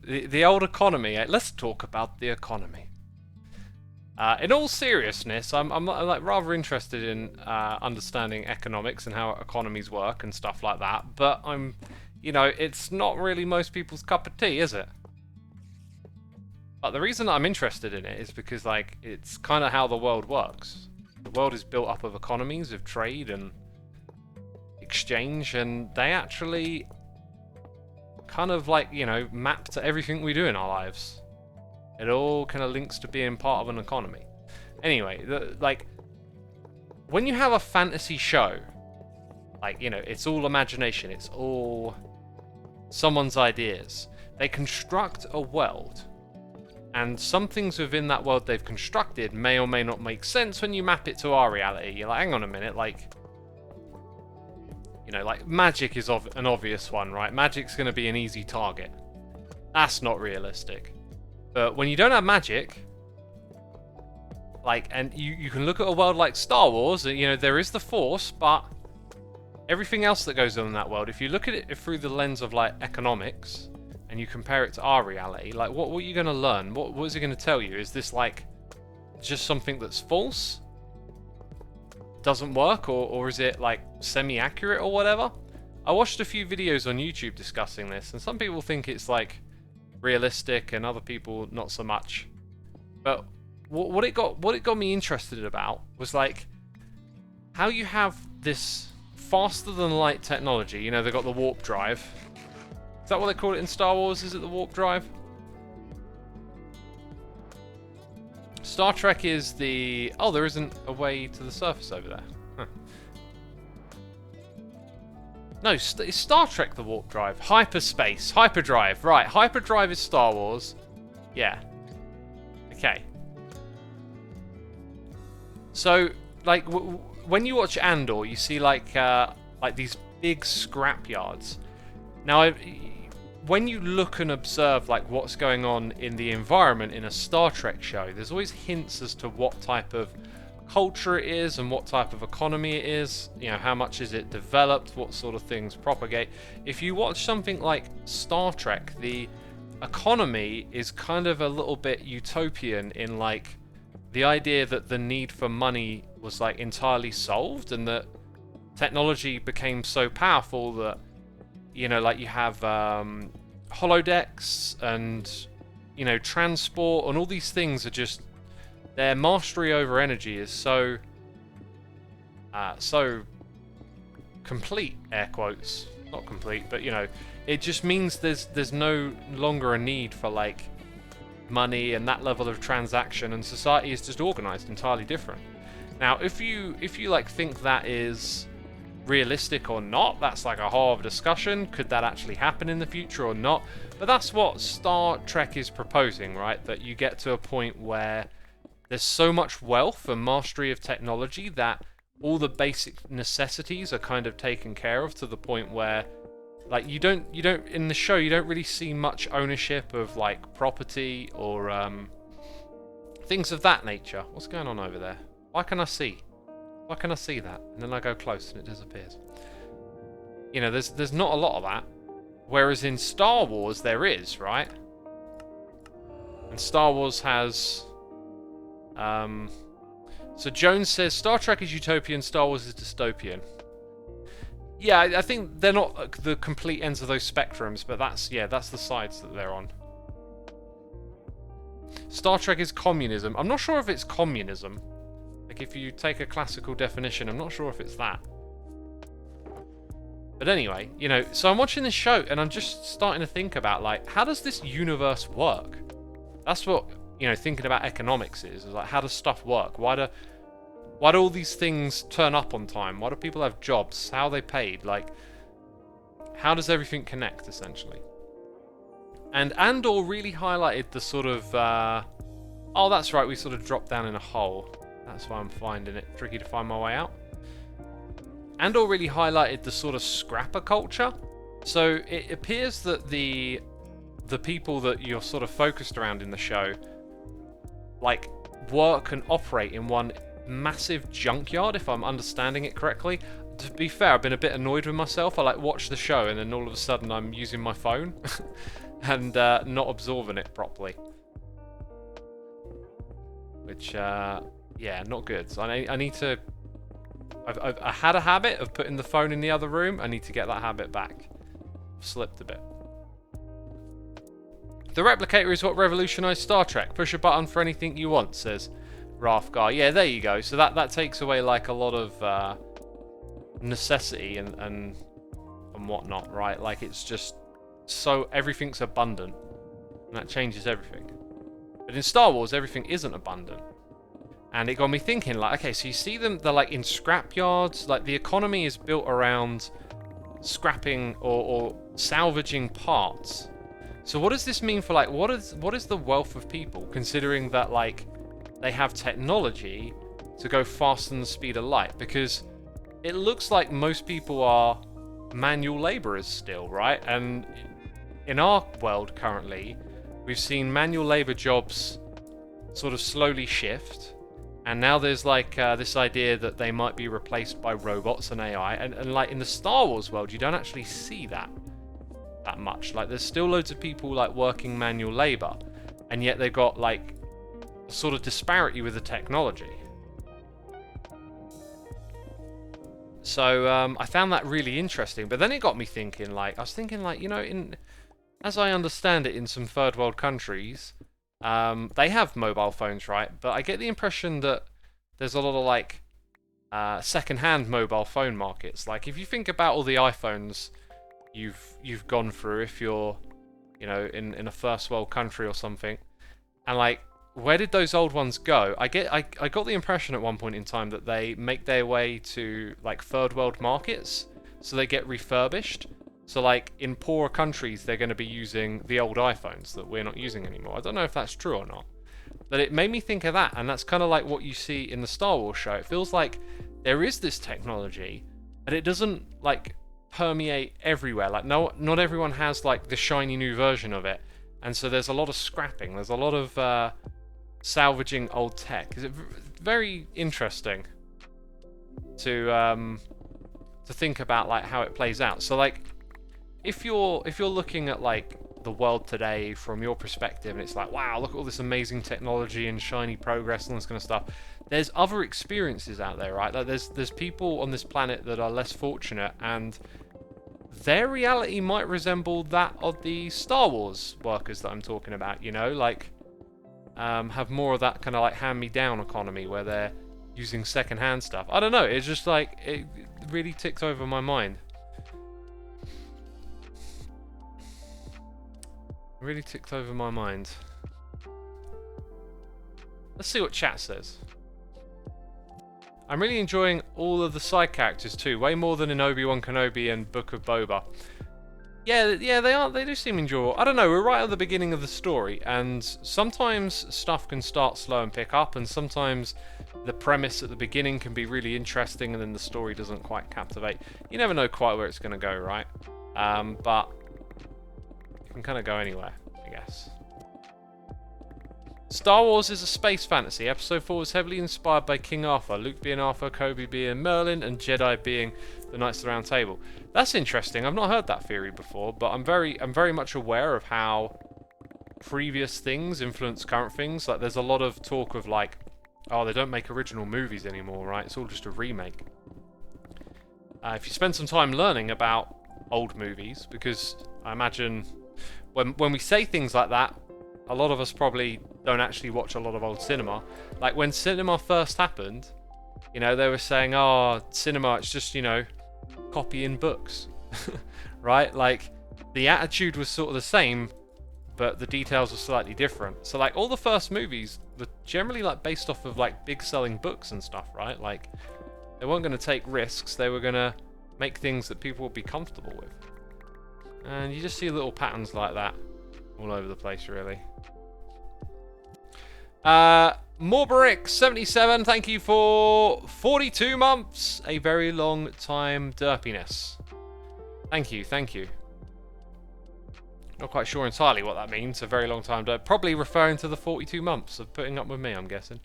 The old economy. Let's talk about the economy. In all seriousness, I'm rather interested in understanding economics and how economies work and stuff like that. But it's not really most people's cup of tea, is it? But the reason I'm interested in it is because it's kind of how the world works. The world is built up of economies, of trade and exchange, and they actually kind of map to everything we do in our lives. It all kind of links to being part of an economy. Anyway, when you have a fantasy show, it's all imagination, it's all someone's ideas. They construct a world, and some things within that world they've constructed may or may not make sense when you map it to our reality. You're like, hang on a minute, magic is an obvious one, right? Magic's going to be an easy target. That's not realistic. But when you don't have magic, and you can look at a world like Star Wars, there is the Force, but everything else that goes on in that world, if you look at it through the lens of, economics, and you compare it to our reality, what are you going to learn? What is it going to tell you? Is this, just something that's false? Doesn't work, or is it semi-accurate or whatever? I watched a few videos on YouTube discussing this, and some people think it's realistic, and other people not so much. But what it got me interested about was how you have this faster than light technology. They've got the warp drive, Is that what they call it in Star Wars? Is it the warp drive? Star Trek is the... Oh, there isn't a way to the surface over there. Huh. No, is Star Trek the warp drive? Hyperspace. Hyperdrive. Right, hyperdrive is Star Wars. Yeah. Okay. So, like, when you watch Andor, you see, like these big scrap yards. Now, when you look and observe like what's going on in the environment in a Star Trek show, there's always hints as to what type of culture it is and what type of economy it is. You know, how much is it developed, what sort of things propagate. If you watch something like Star Trek, the economy is kind of a little bit utopian in like the idea that the need for money was like entirely solved and that technology became so powerful that, you know, like you have holodecks and, you know, transport and all these things are just, their mastery over energy is so complete, air quotes, not complete, but you know, it just means there's no longer a need for like money and that level of transaction, and society is just organized entirely different. Now, if you like think that is realistic or not, that's like a whole other discussion. Could that actually happen in the future or not? But that's what Star Trek is proposing, right? That you get to a point where there's so much wealth and mastery of technology that all the basic necessities are kind of taken care of, to the point where like you don't in the show you don't really see much ownership of like property or things of that nature. What's going on over there? Why can I see that? And then I go close and it disappears. You know, there's not a lot of that. Whereas in Star Wars there is, right? And Star Wars has so Jones says Star Trek is utopian, Star Wars is dystopian. Yeah, I think they're not the complete ends of those spectrums, but that's the sides that they're on. Star Trek is communism. I'm not sure if it's communism. Like, if you take a classical definition, I'm not sure if it's that. But anyway, you know, so I'm watching this show, and I'm just starting to think about, like, how does this universe work? That's what, you know, thinking about economics is like, how does stuff work? Why do all these things turn up on time? Why do people have jobs? How are they paid? Like, how does everything connect, essentially? And Andor really highlighted the sort of... oh, that's right, we sort of dropped down in a hole. That's why I'm finding it tricky to find my way out. Andor really highlighted the sort of scrapper culture. So it appears that the people that you're sort of focused around in the show, like, work and operate in one massive junkyard, if I'm understanding it correctly. To be fair, I've been a bit annoyed with myself. I like watch the show and then all of a sudden I'm using my phone and not absorbing it properly, which yeah, not good. So I need to. I had a habit of putting the phone in the other room. I need to get that habit back. I've slipped a bit. The replicator is what revolutionized Star Trek. Push a button for anything you want, says Rafgar. Yeah, there you go. So that takes away like a lot of necessity and whatnot, right? Like, it's just so everything's abundant, and that changes everything. But in Star Wars, everything isn't abundant, and it got me thinking. Like, okay, so you see them, they're like in scrap yards. Like, the economy is built around scrapping or salvaging parts. So what does this mean for, like, what is the wealth of people, considering that, like, they have technology to go faster than the speed of light? Because it looks like most people are manual laborers still, right? And in our world currently, we've seen manual labor jobs sort of slowly shift, and now there's like this idea that they might be replaced by robots and AI, and like in the Star Wars world, you don't actually see that much. Like, there's still loads of people like working manual labor, and yet they've got like a sort of disparity with the technology. So I found that really interesting, but then it got me thinking. Like, I was thinking, like, you know, as I understand it, in some third world countries, they have mobile phones, right? But I get the impression that there's a lot of like second-hand mobile phone markets. Like, if you think about all the iPhones, you've gone through if you're, you know, in a first world country or something. And like, where did those old ones go? I got the impression at one point in time that they make their way to like third world markets, so they get refurbished. So like in poorer countries, they're going to be using the old iPhones that we're not using anymore. I don't know if that's true or not, but it made me think of that, and that's kind of like what you see in the Star Wars show. It feels like there is this technology, but it doesn't like permeate everywhere. Like not everyone has like the shiny new version of it, and so there's a lot of scrapping. There's a lot of salvaging old tech. Is it very interesting to think about like how it plays out. So like if you're looking at like the world today from your perspective, and it's like, wow, look at all this amazing technology and shiny progress and all this kind of stuff. There's other experiences out there, right? Like there's people on this planet that are less fortunate, and their reality might resemble that of the Star Wars workers that I'm talking about, you know, like have more of that kind of like hand-me-down economy where they're using second-hand stuff. I don't know, it's just like, it really ticks over my mind. Really ticked over my mind. Let's see what chat says. I'm really enjoying all of the side characters too, way more than in Obi-Wan Kenobi and Book of Boba. Yeah, they are. They do seem enjoyable. I don't know. We're right at the beginning of the story, and sometimes stuff can start slow and pick up, and sometimes the premise at the beginning can be really interesting, and then the story doesn't quite captivate. You never know quite where it's going to go, right? But it can kind of go anywhere, I guess. Star Wars is a space fantasy. Episode 4 was heavily inspired by King Arthur, Luke being Arthur, Kobe being Merlin, and Jedi being the Knights of the Round Table. That's interesting. I've not heard that theory before, but I'm very much aware of how previous things influence current things. Like, there's a lot of talk of like, oh, they don't make original movies anymore, right? It's all just a remake. If you spend some time learning about old movies, because I imagine when we say things like that, a lot of us probably don't actually watch a lot of old cinema. Like when cinema first happened, you know, they were saying, oh, cinema, it's just, you know, copying books, right? Like the attitude was sort of the same, but the details were slightly different. So like all the first movies were generally like based off of like big selling books and stuff, right? Like they weren't going to take risks. They were going to make things that people would be comfortable with. And you just see little patterns like that all over the place, really. Morbrick77, thank you for 42 months. A very long time derpiness. Thank you, thank you. Not quite sure entirely what that means, a very long time derp. Probably referring to the 42 months of putting up with me, I'm guessing.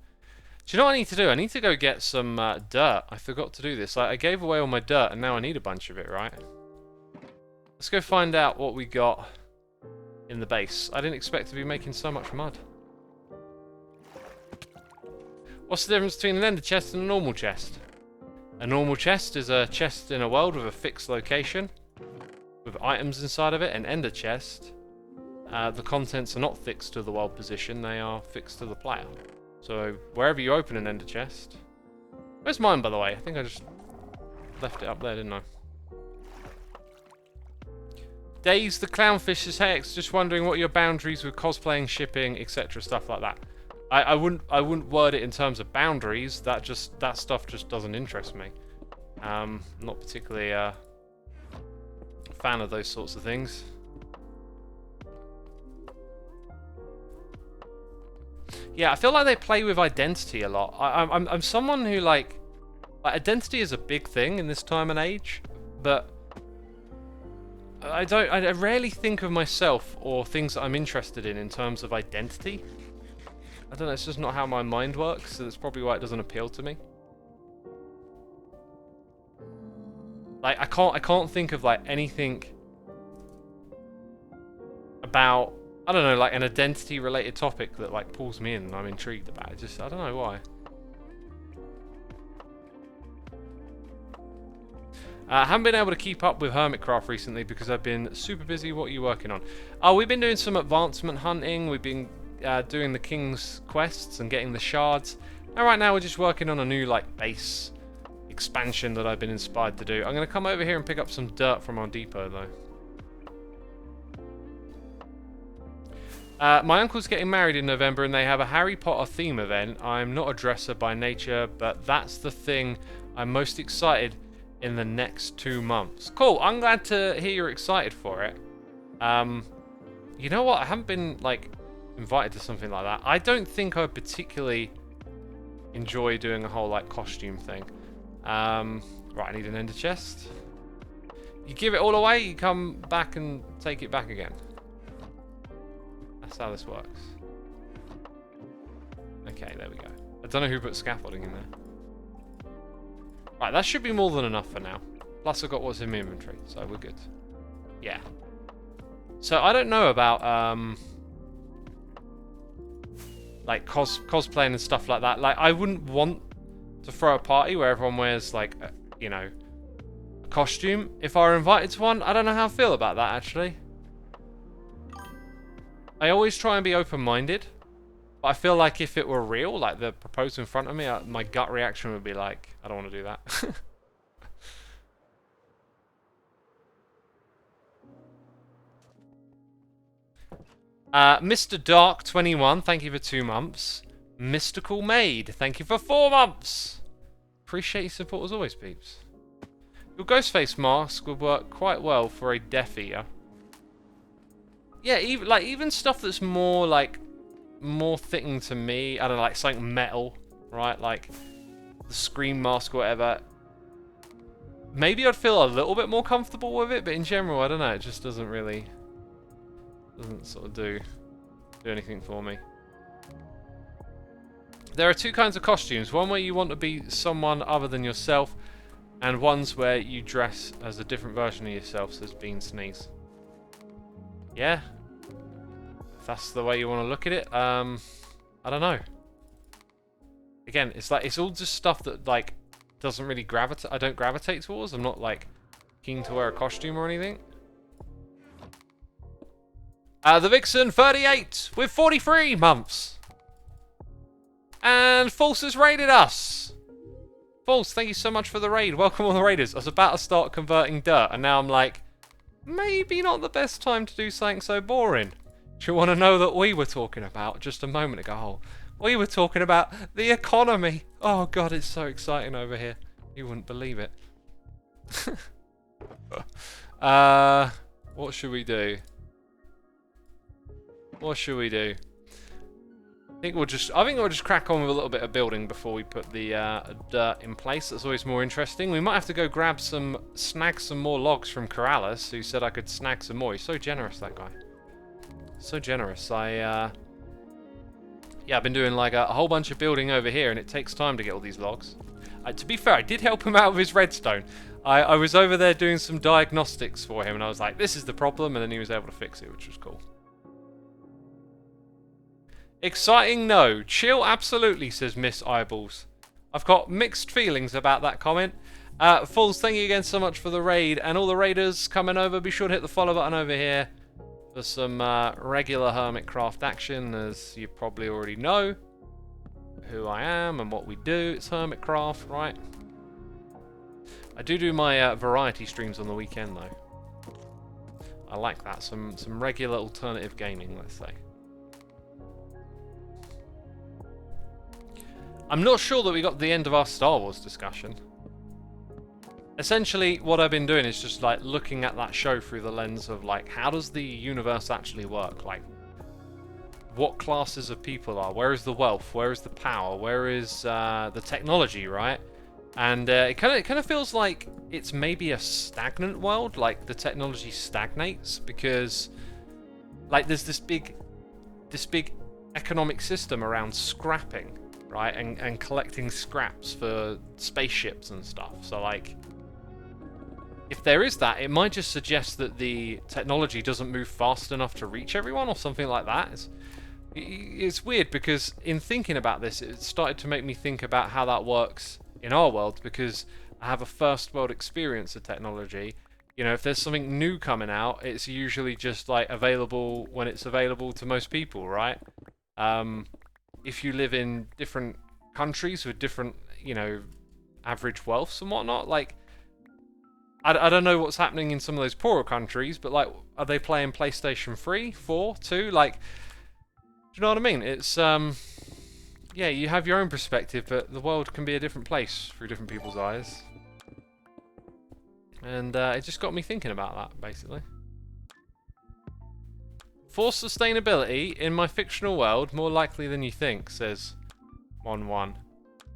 Do you know what I need to do? I need to go get some dirt. I forgot to do this. I gave away all my dirt, and now I need a bunch of it, right? Let's go find out what we got in the base. I didn't expect to be making so much mud. What's the difference between an ender chest and a normal chest? A normal chest is a chest in a world with a fixed location, with items inside of it. An ender chest, the contents are not fixed to the world position, they are fixed to the player. So wherever you open an ender chest... Where's mine, by the way? I think I just left it up there, didn't I? Days the Clownfish is Hex, just wondering what your boundaries with cosplaying, shipping, etc. stuff like that. I wouldn't word it in terms of boundaries. That stuff just doesn't interest me. Not particularly a fan of those sorts of things. Yeah, I feel like they play with identity a lot. I'm someone who like identity is a big thing in this time and age, but I rarely think of myself or things that I'm interested in terms of identity. I don't know, it's just not how my mind works, so that's probably why it doesn't appeal to me. Like, I can't think of, like, anything about, I don't know, like, an identity-related topic that, like, pulls me in and I'm intrigued about it. Just, I don't know why. I haven't been able to keep up with Hermitcraft recently because I've been super busy. What are you working on? Oh, we've been doing some advancement hunting. We've been doing the King's quests and getting the shards. And right now we're just working on a new like base expansion that I've been inspired to do. I'm going to come over here and pick up some dirt from our depot though. My uncle's getting married in November and they have a Harry Potter theme event. I'm not a dresser by nature, but that's the thing I'm most excited in the next 2 months. Cool, I'm glad to hear you're excited for it. You know what? I haven't been, like, invited to something like that. I don't think I particularly enjoy doing a whole, like, costume thing. Right, I need an ender chest. You give it all away, you come back and take it back again. That's how this works. Okay, there we go. I don't know who put scaffolding in there. Right, that should be more than enough for now. Plus I've got what's in my inventory, so we're good. Yeah. So I don't know about like cosplaying and stuff like that. Like, I wouldn't want to throw a party where everyone wears, like, you know, a costume. If I were invited to one, I don't know how I feel about that, actually. I always try and be open-minded, but I feel like if it were real, like the proposal in front of me, my gut reaction would be like, I don't want to do that. Mr. Dark 21, thank you for 2 months. Mystical Maid, thank you for 4 months. Appreciate your support as always, peeps. Your Ghostface mask would work quite well for a Death Eater. Yeah, even stuff that's more fitting to me. I don't know, like something metal, right? Like the Scream mask or whatever. Maybe I'd feel a little bit more comfortable with it, but in general, I don't know. It just doesn't sort of do anything for me. There are 2 kinds of costumes. One where you want to be someone other than yourself, and ones where you dress as a different version of yourself, says Bean Sneeze. Yeah, if that's the way you want to look at it, I don't know. Again, it's like, it's all just stuff that, like, doesn't really gravitate. I don't gravitate towards. I'm not, like, keen to wear a costume or anything. The Vixen 38 with 43 months. And False has raided us. False, thank you so much for the raid. Welcome all the raiders. I was about to start converting dirt, and now I'm like, maybe not the best time to do something so boring. Do you want to know that we were talking about just a moment ago? We were talking about the economy. Oh god, it's so exciting over here. You wouldn't believe it. What should we do? What should we do? I think we'll just crack on with a little bit of building before we put the dirt in place. That's always more interesting. We might have to go snag some more logs from Corrales, who said I could snag some more. He's so generous, that guy. So generous. Yeah, I've been doing like a whole bunch of building over here, and it takes time to get all these logs. To be fair, I did help him out with his redstone. I was over there doing some diagnostics for him, and I was like, this is the problem, and then he was able to fix it, which was cool. Exciting, no. Chill, absolutely, says Miss Eyeballs. I've got mixed feelings about that comment. Fools, thank you again so much for the raid. And all the raiders coming over, be sure to hit the follow button over here for some regular Hermitcraft action, as you probably already know who I am and what we do. It's Hermitcraft, right? I do my variety streams on the weekend, though. I like that. Some regular alternative gaming, let's say. I'm not sure that we got the end of our Star Wars discussion. Essentially, what I've been doing is just like looking at that show through the lens of like, how does the universe actually work? Like, what classes of people are? Where is the wealth? Where is the power? Where is the technology, right? And it kind of feels like it's maybe a stagnant world. Like the technology stagnates because like there's this big economic system around scrapping. Right, and collecting scraps for spaceships and stuff. So, like, if there is that, it might just suggest that the technology doesn't move fast enough to reach everyone or something like that. It's weird because in thinking about this, it started to make me think about how that works in our world, because I have a first world experience of technology. You know, if there's something new coming out, it's usually just, like, available when it's available to most people, right? If you live in different countries with different, you know, average wealths and whatnot, like, I don't know what's happening in some of those poorer countries, but, like, are they playing PlayStation 3, 4, 2? Like, you know what I mean? It's yeah, you have your own perspective, but the world can be a different place through different people's eyes. And it just got me thinking about that, basically. For sustainability in my fictional world, more likely than you think, says Mon1.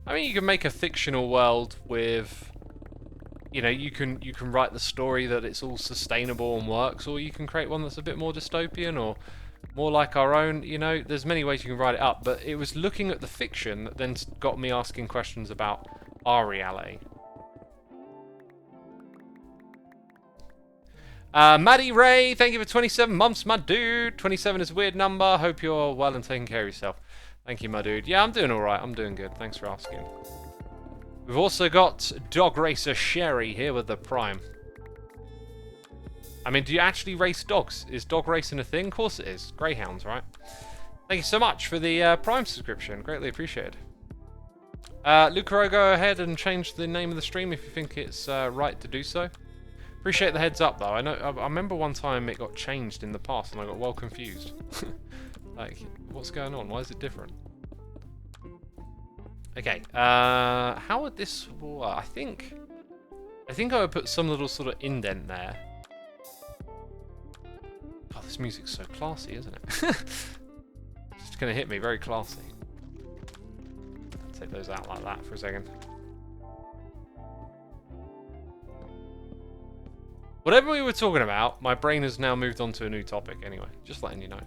I mean, you can make a fictional world with, you know, you can write the story that it's all sustainable and works, or you can create one that's a bit more dystopian or more like our own. You know, there's many ways you can write it up, but it was looking at the fiction that then got me asking questions about our reality. Maddie Ray, thank you for 27 months, my dude. 27 is a weird number. Hope you're well and taking care of yourself. Thank you, my dude. Yeah, I'm doing alright. I'm doing good. Thanks for asking. We've also got Dog Racer Sherry here with the Prime. I mean, do you actually race dogs? Is dog racing a thing? Of course it is. Greyhounds, right? Thank you so much for the Prime subscription. Greatly appreciated. Lucaro, go ahead and change the name of the stream if you think it's right to do so. Appreciate the heads up, though. I remember one time it got changed in the past and I got well confused. Like, what's going on? Why is it different? Okay, how would this work? I think I would put some little sort of indent there. Oh, this music's so classy, isn't it? It's just gonna hit me, very classy. I'll take those out like that for a second. Whatever we were talking about, my brain has now moved on to a new topic anyway. Just letting you know.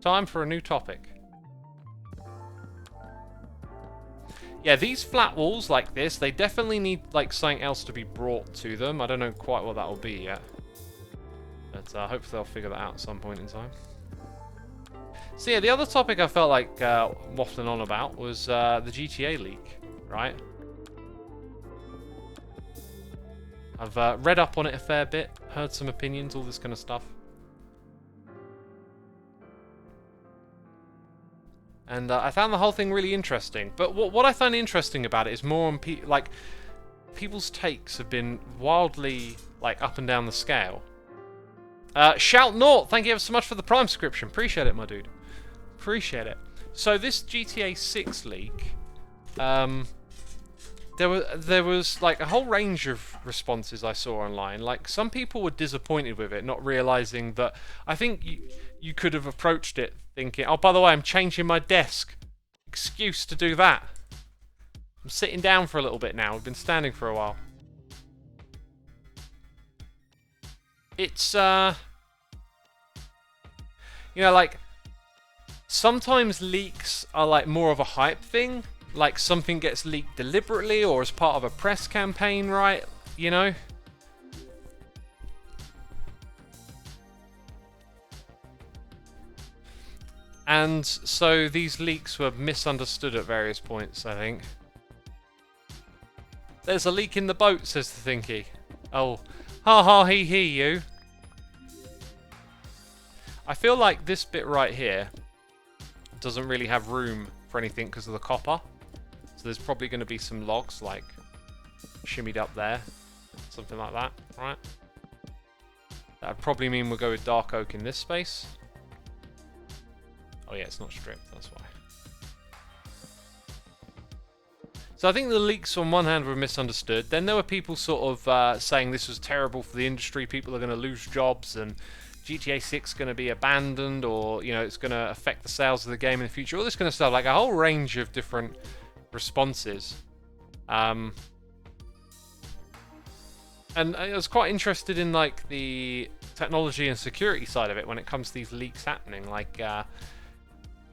Time for a new topic. Yeah, these flat walls like this, they definitely need like something else to be brought to them. I don't know quite what that will be yet. But hopefully I'll figure that out at some point in time. So yeah, the other topic I felt like waffling on about was the GTA leak, right? I've read up on it a fair bit, heard some opinions, all this kind of stuff. And I found the whole thing really interesting. But what I found interesting about it is more on people's takes have been wildly like up and down the scale. Shout Naught, thank you ever so much for the Prime subscription. Appreciate it, my dude. Appreciate it. So this GTA 6 leak, there was like a whole range of responses I saw online. Like some people were disappointed with it, not realizing that. I think you could have approached it thinking, oh, by the way, I'm changing my desk. Excuse to do that. I'm sitting down for a little bit now. I've been standing for a while. It's you know, like sometimes leaks are like more of a hype thing. Like something gets leaked deliberately or as part of a press campaign, right? You know? And so these leaks were misunderstood at various points, I think. There's a leak in the boat, says the Thinky. Oh, ha ha he you. I feel like this bit right here doesn't really have room for anything because of the copper. So there's probably going to be some logs like shimmied up there, something like that, right? That would probably mean we'll go with dark oak in this space. Oh yeah, it's not stripped, that's why. So I think the leaks on one hand were misunderstood. Then there were people sort of saying this was terrible for the industry, people are going to lose jobs and GTA 6 going to be abandoned, or you know, it's going to affect the sales of the game in the future, all this kind of stuff, like a whole range of different responses. And I was quite interested in like the technology and security side of it when it comes to these leaks happening. Like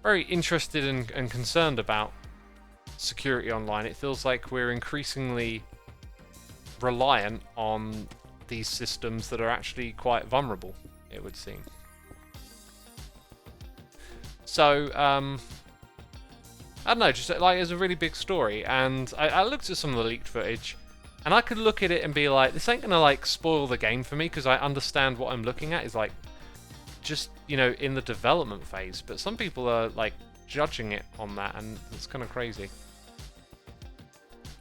very interested and concerned about security online. It feels like we're increasingly reliant on these systems that are actually quite vulnerable, it would seem. So I don't know, just like it's a really big story, and I looked at some of the leaked footage, and I could look at it and be like, this ain't gonna like spoil the game for me because I understand what I'm looking at is like just, you know, in the development phase. But some people are like judging it on that, and it's kind of crazy.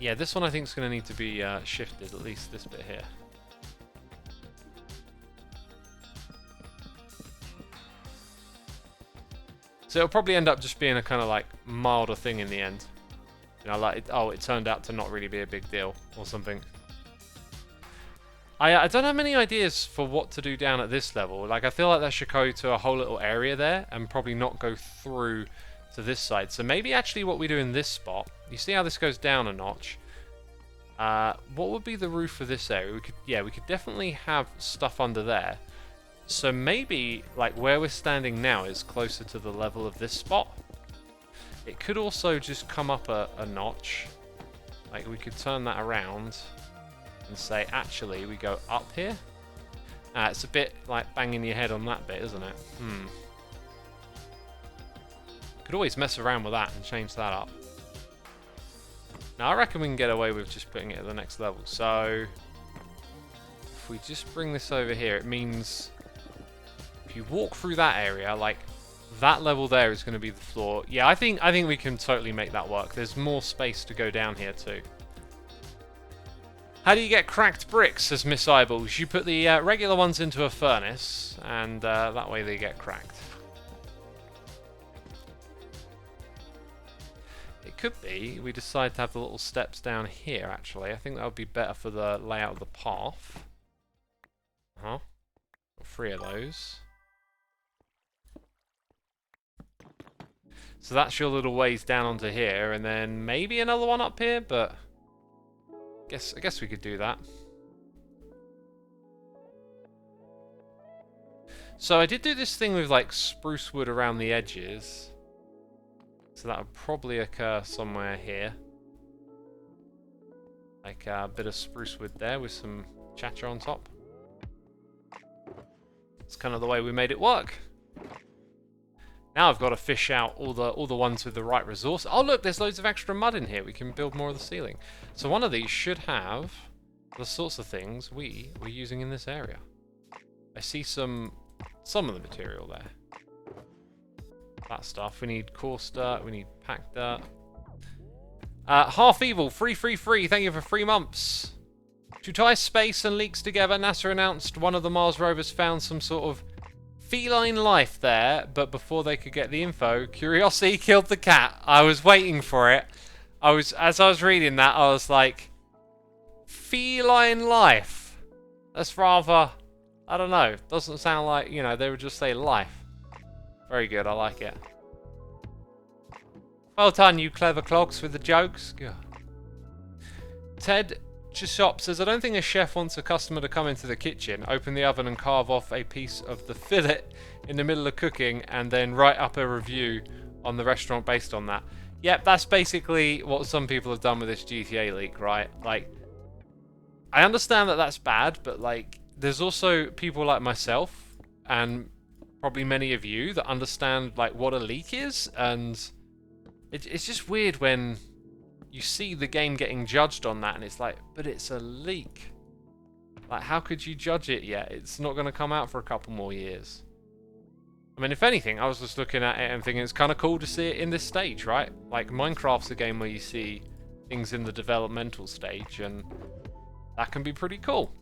Yeah, this one I think is going to need to be shifted, at least this bit here. So it'll probably end up just being a kind of like milder thing in the end. You know, like, it turned out to not really be a big deal or something. I don't have many ideas for what to do down at this level. Like, I feel like that should go to a whole little area there and probably not go through to this side. So maybe actually what we do in this spot, you see how this goes down a notch? What would be the roof for this area? We could definitely have stuff under there. So maybe, like, where we're standing now is closer to the level of this spot. It could also just come up a notch. Like, we could turn that around and say, actually, we go up here. It's a bit like banging your head on that bit, isn't it? Could always mess around with that and change that up. Now, I reckon we can get away with just putting it at the next level. So, if we just bring this over here, it means if you walk through that area, like, that level there is going to be the floor. Yeah, I think we can totally make that work. There's more space to go down here too. How do you get cracked bricks, says Miss Eyeballs? You put the regular ones into a furnace, and that way they get cracked. It could be we decide to have the little steps down here, actually. I think that would be better for the layout of the path. Got 3 of those. So that's your little ways down onto here, and then maybe another one up here, but I guess we could do that. So I did do this thing with like spruce wood around the edges. So that would probably occur somewhere here. Like a bit of spruce wood there with some chatter on top. It's kind of the way we made it work. Now I've got to fish out all the ones with the right resource. Oh look, there's loads of extra mud in here. We can build more of the ceiling. So one of these should have the sorts of things we were using in this area. I see some of the material there. That stuff. We need coarse dirt. We need packed dirt. Half Evil, free. Thank you for 3 months. To tie space and leaks together, NASA announced one of the Mars rovers found some sort of feline life there, but before they could get the info, curiosity killed the cat. I was waiting for it. As I was reading that, I was like, feline life. That's rather, I don't know. Doesn't sound like, you know, they would just say life. Very good, I like it. Well done, you clever clogs with the jokes. God. Ted Shop says, I don't think a chef wants a customer to come into the kitchen, open the oven and carve off a piece of the fillet in the middle of cooking and then write up a review on the restaurant based on that. Yep, that's basically what some people have done with this GTA leak, right? Like, I understand that that's bad, but like, there's also people like myself and probably many of you that understand like what a leak is, and it's just weird when you see the game getting judged on that, and it's like, but it's a leak. Like, how could you judge it yet? It's not going to come out for a couple more years. I mean, if anything, I was just looking at it and thinking it's kind of cool to see it in this stage, right? Like, Minecraft's a game where you see things in the developmental stage, and that can be pretty cool.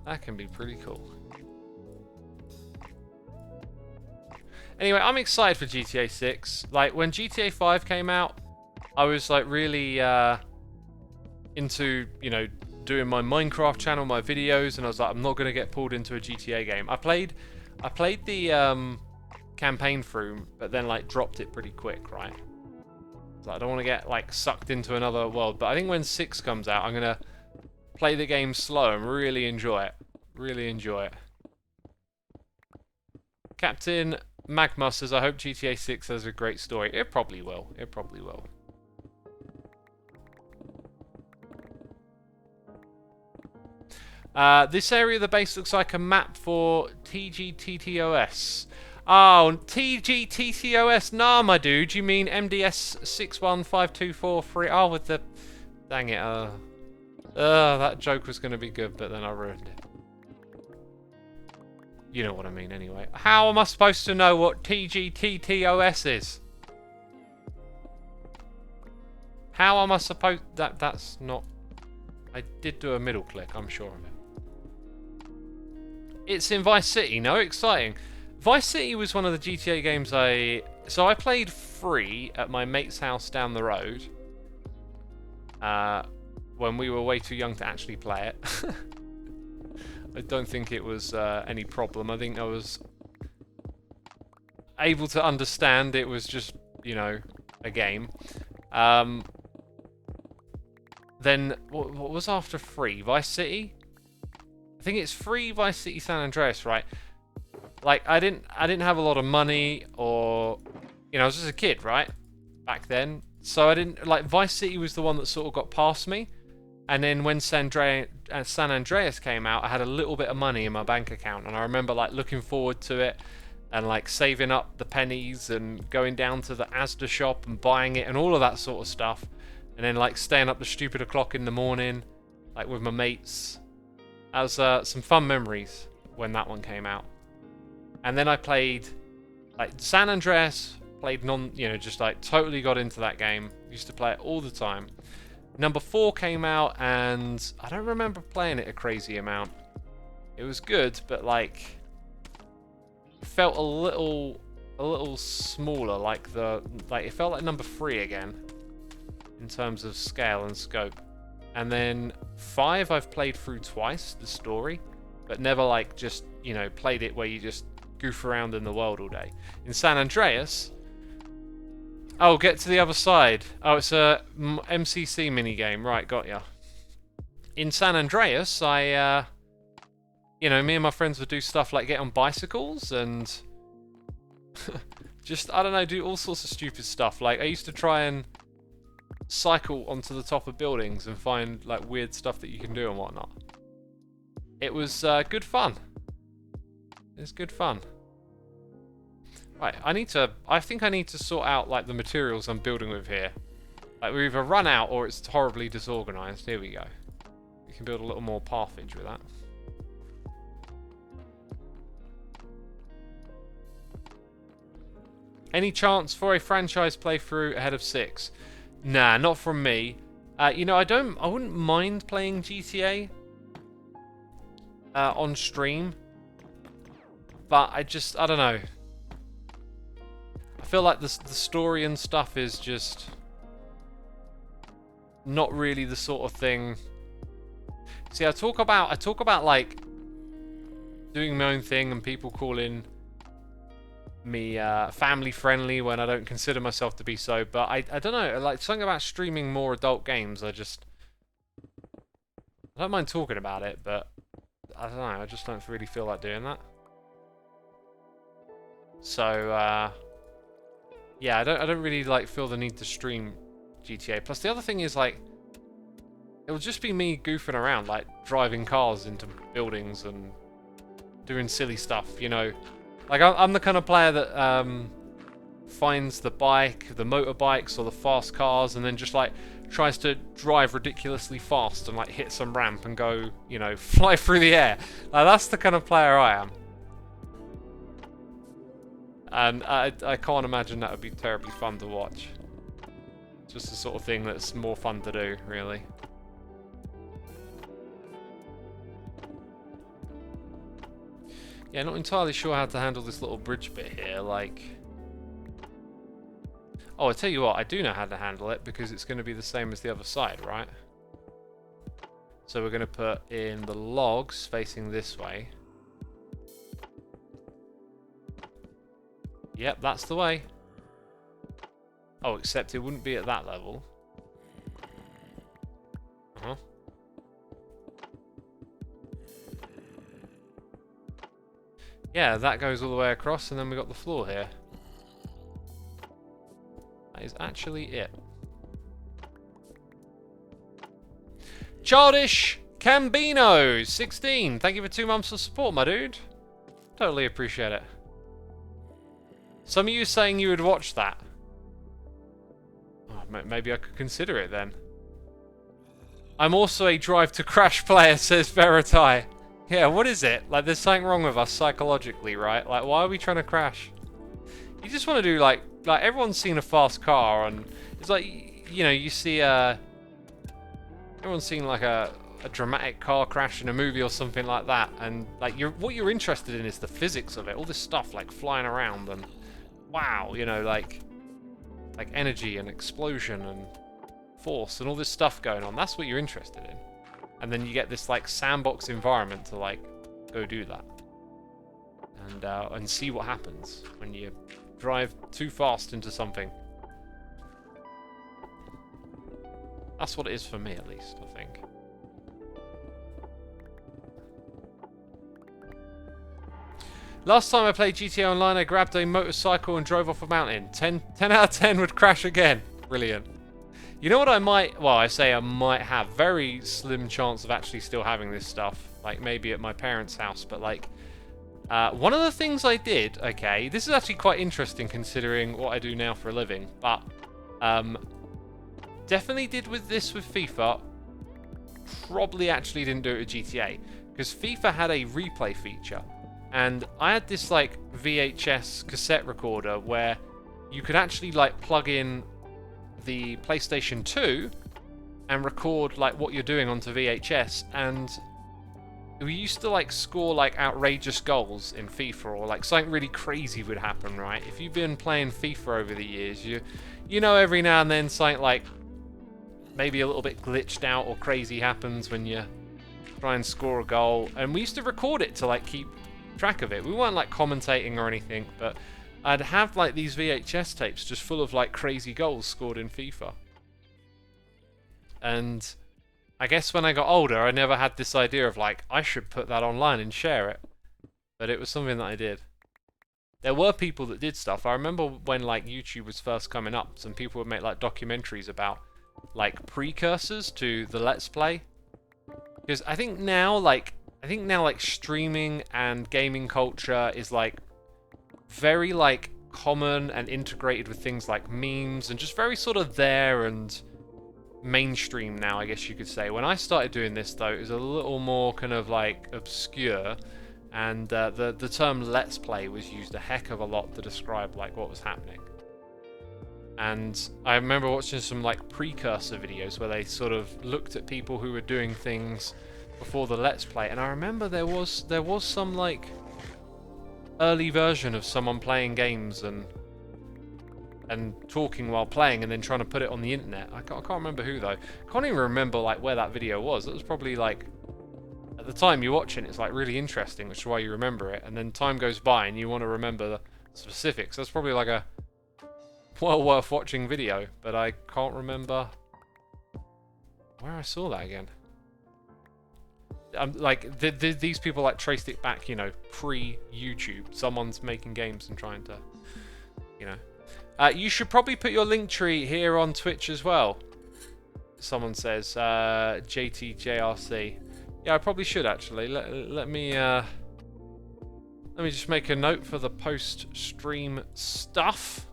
That can be pretty cool. Anyway, I'm excited for GTA 6. Like, when GTA 5 came out, I was, like, really into, you know, doing my Minecraft channel, my videos, and I was like, I'm not going to get pulled into a GTA game. I played the campaign through, but then, like, dropped it pretty quick, right? So I don't want to get, like, sucked into another world. But I think when 6 comes out, I'm going to play the game slow and really enjoy it. Really enjoy it. Captain Magma says, I hope GTA 6 has a great story. It probably will. It probably will. This area of the base looks like a map for TGTTOS. Oh, TGTTOS? Nah, my dude. You mean MDS 615243? Oh, with the... Dang it. That joke was going to be good, but then I ruined it. You know what I mean, anyway. How am I supposed to know what TGTTOS is? How am I supposed... That's not... I did do a middle click, I'm sure of it. It's in Vice City. No, exciting. Vice City was one of the GTA games So I played free at my mate's house down the road. When we were way too young to actually play it. I don't think it was any problem. I think I was able to understand it was just, you know, a game. Then what was after free? Vice City? I think it's free Vice City San Andreas, right? Like I didn't have a lot of money, or you know, I was just a kid, right? Back then. So I didn't like Vice City was the one that sort of got past me. And then when San Andreas came out, I had a little bit of money in my bank account, and I remember like looking forward to it and like saving up the pennies and going down to the Asda shop and buying it and all of that sort of stuff. And then like staying up to stupid o'clock in the morning, like with my mates. That was some fun memories when that one came out. And then I played like San Andreas, played just like totally got into that game. Used to play it all the time. Number 4 came out, and I don't remember playing it a crazy amount. It was good, but like felt a little smaller. Like it felt like number 3 again in terms of scale and scope. And then 5 I've played through twice, the story, but never like just, you know, played it where you just goof around in the world all day. In San Andreas, oh, get to the other side. Oh, it's a MCC minigame. Right, got ya. In San Andreas, I, you know, me and my friends would do stuff like get on bicycles and just, I don't know, do all sorts of stupid stuff. Like, I used to try and cycle onto the top of buildings and find, like, weird stuff that you can do and whatnot. It was good fun. It was good fun. Right, I think I need to sort out, like, the materials I'm building with here. Like, we either run out or it's horribly disorganized. Here we go. We can build a little more pathage with that. Any chance for a franchise playthrough ahead of 6? Nah, not from me. You know, I wouldn't mind playing GTA on stream, but I don't know. I feel like the story and stuff is just not really the sort of thing. See, I talk about like doing my own thing and people calling me family friendly when I don't consider myself to be so, but I don't know, like something about streaming more adult games, I don't mind talking about it, but I don't know, I just don't really feel like doing that. So yeah, I don't really like feel the need to stream GTA. Plus the other thing is like it'll just be me goofing around, like driving cars into buildings and doing silly stuff, you know. Like, I'm the kind of player that finds the motorbikes or the fast cars and then just, like, tries to drive ridiculously fast and, like, hit some ramp and go, you know, fly through the air. Like, that's the kind of player I am. And I can't imagine that would be terribly fun to watch. It's just the sort of thing that's more fun to do, really. Yeah, not entirely sure how to handle this little bridge bit here, like... Oh, I tell you what, I do know how to handle it, because it's going to be the same as the other side, right? So we're going to put in the logs facing this way. Yep, that's the way. Oh, except it wouldn't be at that level. Uh-huh. Yeah, that goes all the way across, and then we got the floor here. That is actually it. Childish Cambino, 16. Thank you for 2 months of support, my dude. Totally appreciate it. Some of you saying you would watch that. Oh, maybe I could consider it then. I'm also a Drive to Crash player, says Veritai. Yeah, what is it? Like, there's something wrong with us psychologically, right? Like, why are we trying to crash? You just want to do, like everyone's seen a fast car, and it's like, you know, you see, everyone's seen, like, a a dramatic car crash in a movie or something like that, and like what you're interested in is the physics of it, all this stuff like flying around and wow, you know, like energy and explosion and force and all this stuff going on. That's what you're interested in, and then you get this like sandbox environment to like go do that and see what happens when you drive too fast into something. That's what it is for me, at least, I think. Last time I played GTA Online, I grabbed a motorcycle and drove off a mountain. 10 out of 10 would crash again. Brilliant. You know what I might... Well, I say I might have. Very slim chance of actually still having this stuff. Like, maybe at my parents' house. But, like... one of the things I did... Okay, this is actually quite interesting considering what I do now for a living. But... definitely did with this with FIFA. Probably actually didn't do it with GTA. Because FIFA had a replay feature. And I had this like VHS cassette recorder where you could actually like plug in the PlayStation 2 and record like what you're doing onto VHS, and we used to like score like outrageous goals in FIFA, or like something really crazy would happen, right? If you've been playing FIFA over the years, you know every now and then something like maybe a little bit glitched out or crazy happens when you try and score a goal, and we used to record it to like keep track of it. We weren't like commentating or anything, but I'd have like these VHS tapes just full of like crazy goals scored in FIFA. And I guess when I got older, I never had this idea of like, I should put that online and share it. But it was something that I did. There were people that did stuff. I remember when like YouTube was first coming up, some people would make like documentaries about like precursors to the Let's Play. Because I think now like streaming and gaming culture is like very like common and integrated with things like memes and just very sort of there and mainstream now, I guess you could say. When I started doing this though, it was a little more kind of like obscure, and the term Let's Play was used a heck of a lot to describe like what was happening. And I remember watching some like precursor videos where they sort of looked at people who were doing things before the Let's Play, and I remember there was some like early version of someone playing games and talking while playing and then trying to put it on the internet. I can't remember who though. I can't even remember like where that video was. It was probably like at the time you watch it, it's like really interesting, which is why you remember it, and then time goes by and you want to remember the specifics. That's probably like a well worth watching video, but I can't remember where I saw that again. Like these people like traced it back, you know, pre-YouTube. Someone's making games and trying to, you know. You should probably put your link tree here on Twitch as well. Someone says JTJRC. Yeah, I probably should actually. Let me just make a note for the post-stream stuff.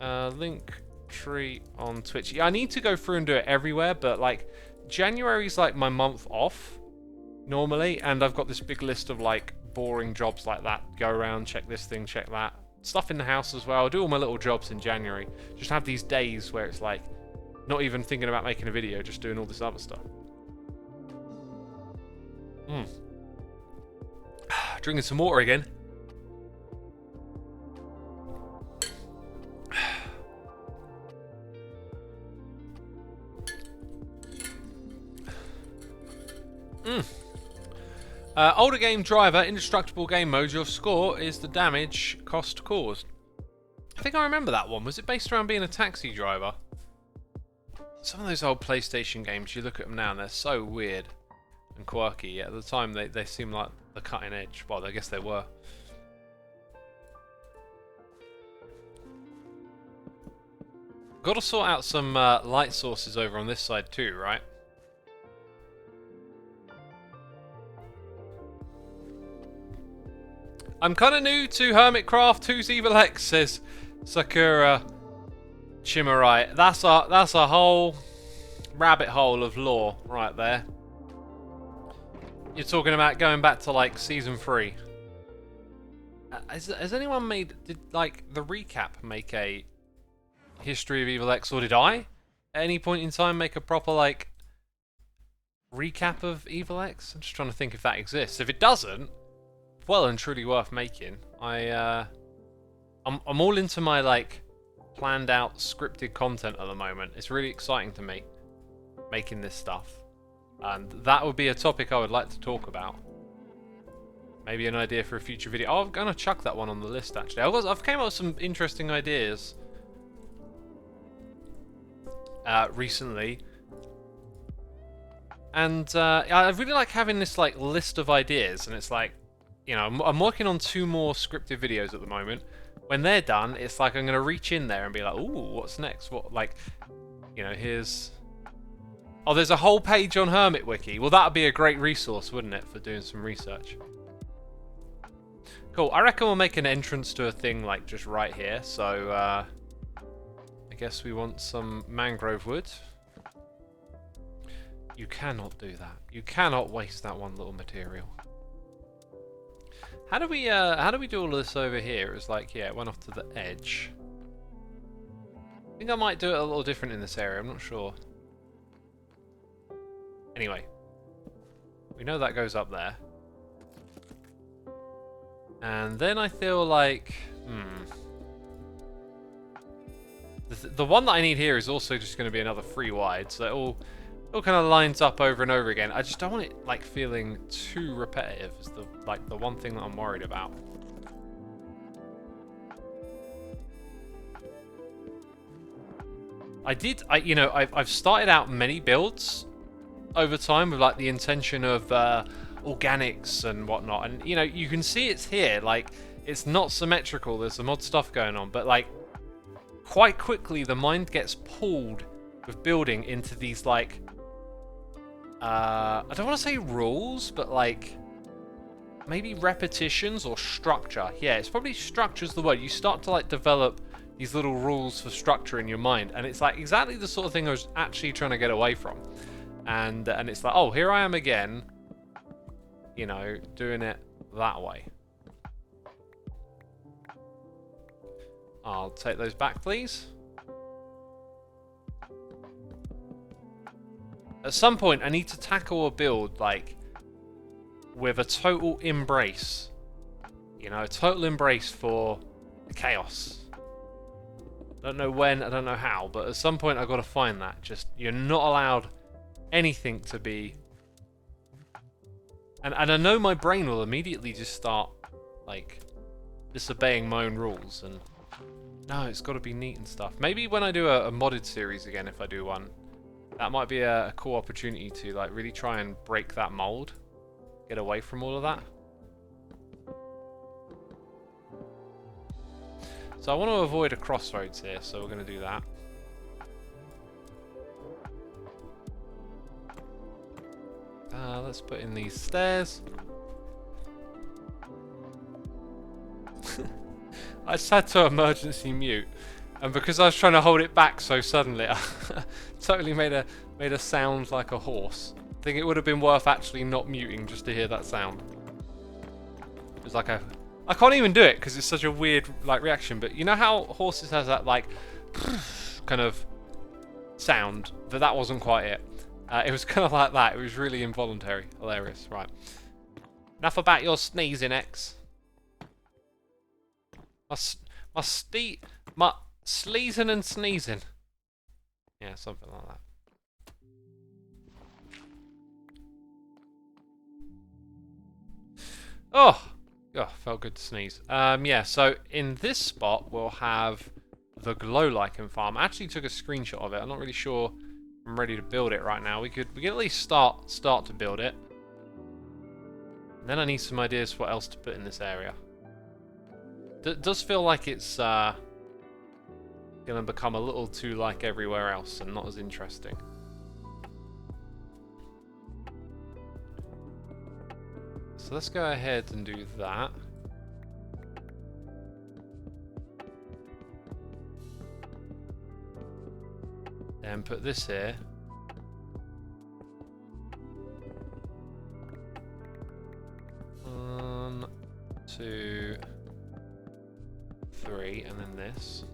Link tree on Twitch. Yeah, I need to go through and do it everywhere, but like January's like my month off normally, and I've got this big list of like boring jobs like that. Go around, check this thing, check that. Stuff in the house as well. I do all my little jobs in January. Just have these days where it's like not even thinking about making a video, just doing all this other stuff. Drinking some water again. Older game driver, indestructible game mode. Your score is the damage cost caused. I think I remember that one. Was it based around being a taxi driver? Some of those old PlayStation games, you look at them now and they're so weird and quirky. Yet at the time they seem like the cutting edge. Well, I guess they were. Got to sort out some light sources over on this side too, right? I'm kind of new to Hermitcraft. Who's Evil X? Says Sakura Chimarai. That's a whole rabbit hole of lore right there. You're talking about going back to like season 3. Has anyone did like the recap make a history of Evil X, or did I at any point in time make a proper like recap of Evil X? I'm just trying to think if that exists. If it doesn't, well and truly worth making. I'm all into my like planned out scripted content at the moment. It's really exciting to me making this stuff, and that would be a topic I would like to talk about. Maybe an idea for a future video. Oh, I'm gonna chuck that one on the list actually. I've came up with some interesting ideas recently, and I really like having this like list of ideas, and it's like, you know, I'm working on 2 more scripted videos at the moment. When they're done, it's like I'm gonna reach in there and be like, ooh, what's next? What, like, you know, here's... Oh, there's a whole page on Hermit Wiki. Well, that would be a great resource, wouldn't it, for doing some research? Cool, I reckon we'll make an entrance to a thing, like, just right here. So, I guess we want some mangrove wood. You cannot do that. You cannot waste that one little material. How do we do all of this over here? It's like, yeah, it went off to the edge. I think I might do it a little different in this area, I'm not sure. Anyway, we know that goes up there. And then I feel like, the one that I need here is also just going to be another 3 wide, so it all kind of lines up over and over again. I just don't want it like feeling too repetitive. Is the one thing that I'm worried about. I've started out many builds over time with like the intention of organics and whatnot, and you know, you can see it's here, like it's not symmetrical, there's some odd stuff going on, but like quite quickly the mind gets pulled with building into these like I don't want to say rules, but like maybe repetitions or structure. Yeah, it's probably structure's the word. You start to like develop these little rules for structure in your mind, and it's like exactly the sort of thing I was actually trying to get away from. And it's like, oh, here I am again, you know, doing it that way. I'll take those back, please. At some point, I need to tackle a build, like, with a total embrace. You know, a total embrace for chaos. I don't know when, I don't know how, but at some point I've got to find that. Just, you're not allowed anything to be... And I know my brain will immediately just start, like, disobeying my own rules, and... No, it's got to be neat and stuff. Maybe when I do a modded series again, if I do one, that might be a cool opportunity to like really try and break that mold, get away from all of that. So I want to avoid a crossroads here, so we're going to do that. Let's put in these stairs. I just had to emergency mute, and because I was trying to hold it back so suddenly, I totally made a sound like a horse. I think it would have been worth actually not muting just to hear that sound. It was like I can't even do it because it's such a weird like reaction. But you know how horses has that like kind of sound? That wasn't quite it. It was kind of like that. It was really involuntary, hilarious. Right. Enough about your sneezing, X. My sleezing and sneezing. Yeah, something like that. Oh, felt good to sneeze. Yeah, so in this spot we'll have the glow lichen farm. I actually took a screenshot of it. I'm not really sure I'm ready to build it right now. We could at least start to build it. And then I need some ideas for what else to put in this area. It does feel like it's going to become a little too like everywhere else and not as interesting. So let's go ahead and do that. And put this here. One, two, three, and then this.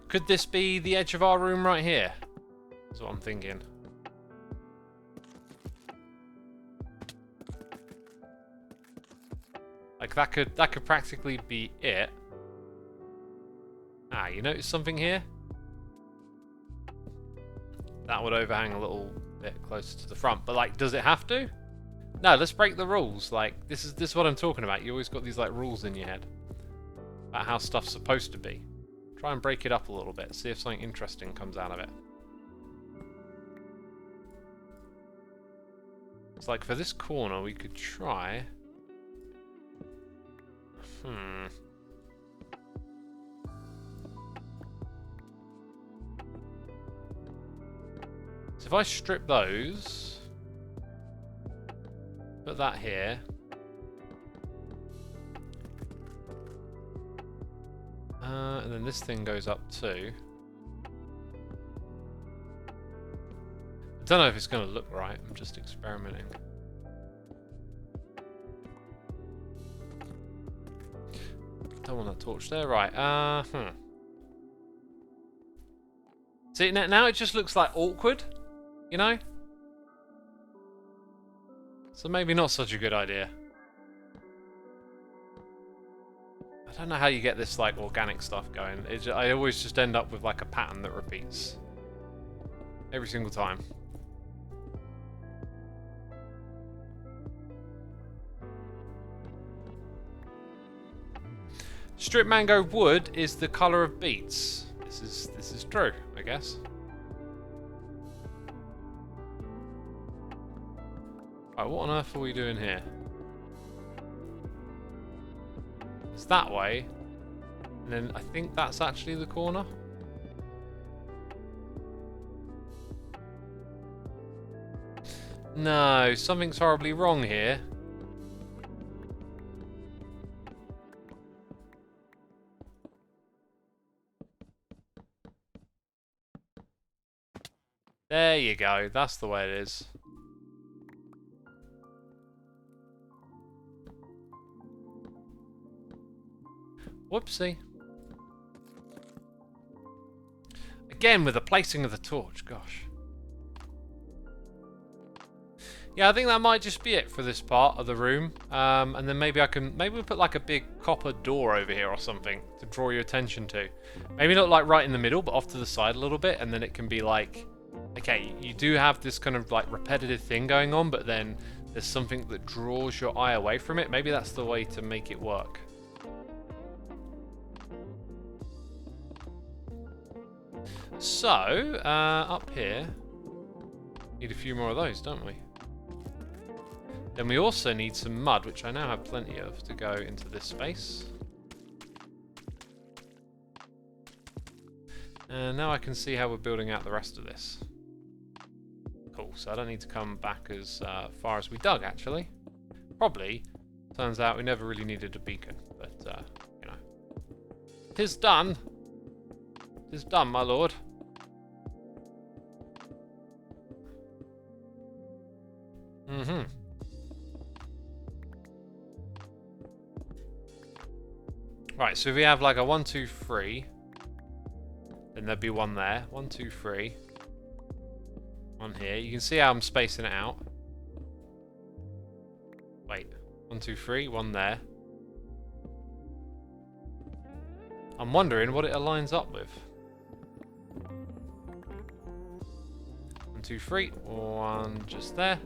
Could this be the edge of our room right here? That's what I'm thinking. Like that could practically be it. Ah, you notice something here? That would overhang a little bit closer to the front, but like, does it have to? No, let's break the rules. Like, this is what I'm talking about. You always got these like rules in your head about how stuff's supposed to be. Try and break it up a little bit. See if something interesting comes out of it. It's like for this corner, we could try. So if I strip those, put that here. And then this thing goes up too. I don't know if it's going to look right. I'm just experimenting. Don't want that torch there. Right. See, now it just looks like awkward, you know? So maybe not such a good idea. I don't know how you get this like organic stuff going. I always just end up with like a pattern that repeats every single time. Strip mango wood is the color of beets. This is true, I guess. Right, what on earth are we doing here? It's that way, and then I think that's actually the corner. No, something's horribly wrong here. There you go, that's the way it is. Whoopsie. Again with the placing of the torch, gosh. Yeah, I think that might just be it for this part of the room. And then maybe we'll put like a big copper door over here or something to draw your attention to. Maybe not like right in the middle, but off to the side a little bit, and then it can be like, okay, you do have this kind of like repetitive thing going on, but then there's something that draws your eye away from it. Maybe that's the way to make it work. So, up here, need a few more of those, don't we? Then we also need some mud, which I now have plenty of, to go into this space. And now I can see how we're building out the rest of this. Cool, so I don't need to come back as far as we dug, actually. Probably. Turns out we never really needed a beacon, but, you know. 'Tis done. 'Tis done, my lord. Mm-hmm. Right, so if we have like a 1, 2, 3, then there'd be one there. 1, 2, 3. One here. You can see how I'm spacing it out. Wait. 1, 2, 3. One there. I'm wondering what it aligns up with. 1, 2, 3. One just there.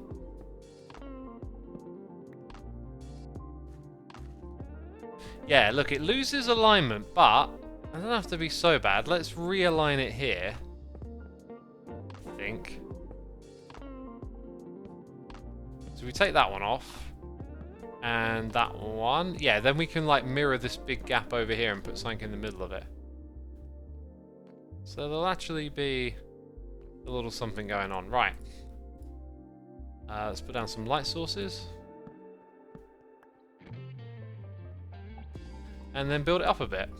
Yeah, look, it loses alignment, but it doesn't have to be so bad. Let's realign it here. I think. So we take that one off. And that one. Yeah, then we can like mirror this big gap over here and put something in the middle of it. So there'll actually be a little something going on. Right. Let's put down some light sources. And then build it up a bit.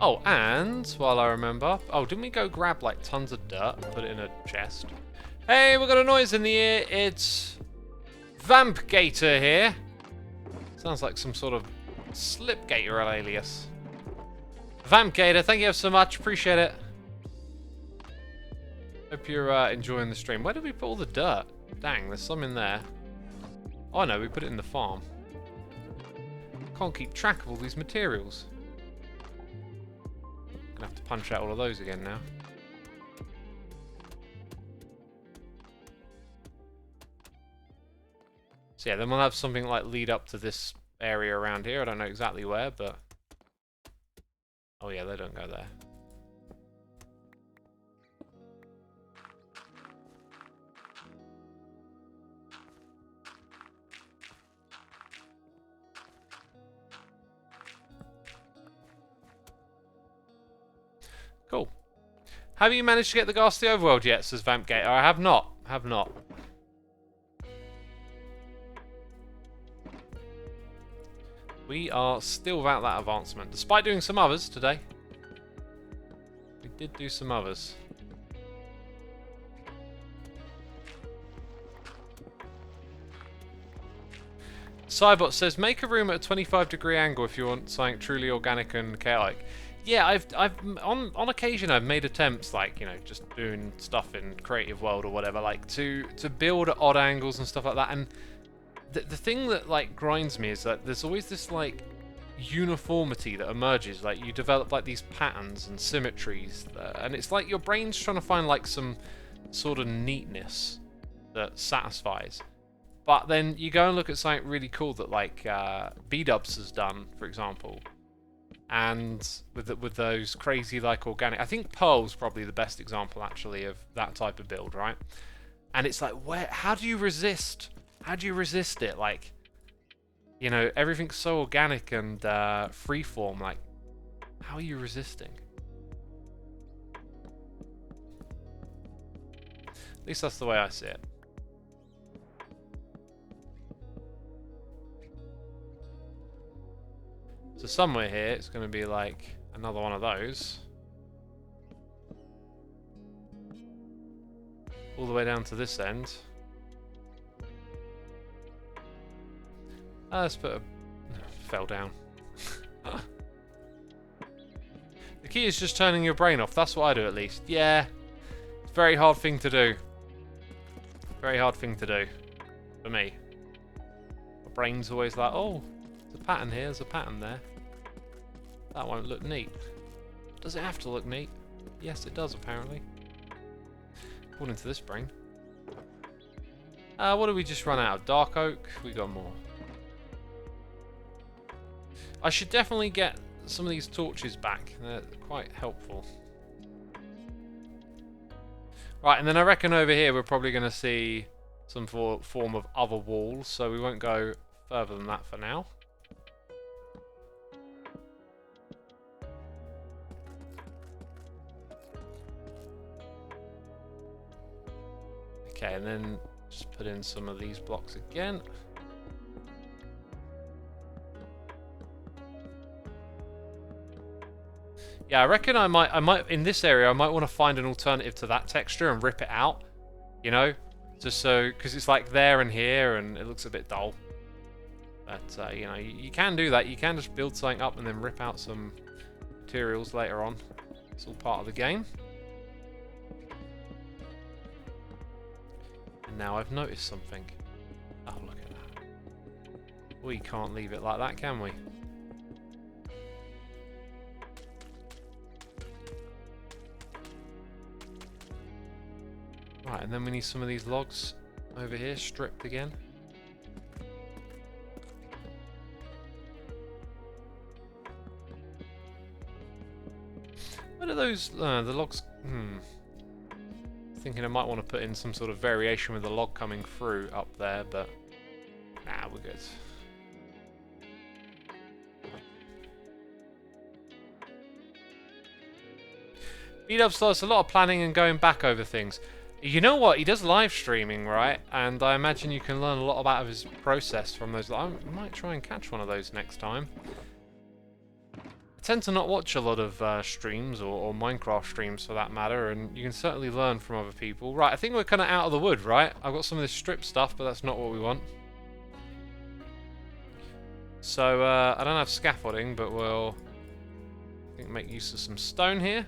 Oh, and while I remember, oh, didn't we go grab like tons of dirt and put it in a chest? Hey, we got a noise in the ear. It's Vamp Gator here. Sounds like some sort of Slipgator alias. Vampgator, thank you so much. Appreciate it. Hope you're enjoying the stream. Where did we put all the dirt? Dang, there's some in there. Oh no, we put it in the farm. Can't keep track of all these materials. Gonna have to punch out all of those again now. So yeah, then we'll have something like lead up to this area around here. I don't know exactly where, but... Oh yeah, they don't go there. Cool. Have you managed to get the ghastly overworld yet, says Vampgator? I have not. Have not. We are still without that advancement, despite doing some others today. We did do some others. Cybot says, make a room at a 25-degree angle if you want something truly organic and chaotic. Yeah, I've on occasion I've made attempts, like, you know, just doing stuff in Creative World or whatever, like to build at odd angles and stuff like that. And the thing that like grinds me is that there's always this like uniformity that emerges. Like you develop like these patterns and symmetries, and it's like your brain's trying to find like some sort of neatness that satisfies. But then you go and look at something really cool that like B-Dubs has done, for example. And with those crazy like organic, I think Pearl's probably the best example actually of that type of build, right? And it's like, how do you resist? How do you resist it? Like, you know, everything's so organic and freeform. Like, how are you resisting? At least that's the way I see it. So somewhere here, it's going to be like another one of those. All the way down to this end. Let's put a... fell down. The key is just turning your brain off. That's what I do at least. Yeah. It's a very hard thing to do. Very hard thing to do. For me. My brain's always like, oh... there's a pattern here, there's a pattern there. That won't look neat. Does it have to look neat? Yes, it does, apparently. According to this brain. What did we just run out of? Dark oak? We got more. I should definitely get some of these torches back. They're quite helpful. Right, and then I reckon over here we're probably going to see some form of other walls, so we won't go further than that for now. Okay, and then just put in some of these blocks again. Yeah, I reckon I might in this area I might want to find an alternative to that texture and rip it out, you know, just so, because it's like there and here and it looks a bit dull. But you know, you can do that. You can just build something up and then rip out some materials later on. It's all part of the game. And now I've noticed something. Oh, look at that. We can't leave it like that, can we? Right, and then we need some of these logs over here stripped again. What are those, the logs, Thinking I might want to put in some sort of variation with the log coming through up there, but nah, we're good. B-Dubs does a lot of planning and going back over things. You know what? He does live streaming, right? And I imagine you can learn a lot about his process from those. I might try and catch one of those next time. I tend to not watch a lot of streams or Minecraft streams for that matter, and you can certainly learn from other people. Right, I think we're kind of out of the wood, right? I've got some of this strip stuff, but that's not what we want. So, I don't have scaffolding, but we'll I think make use of some stone here.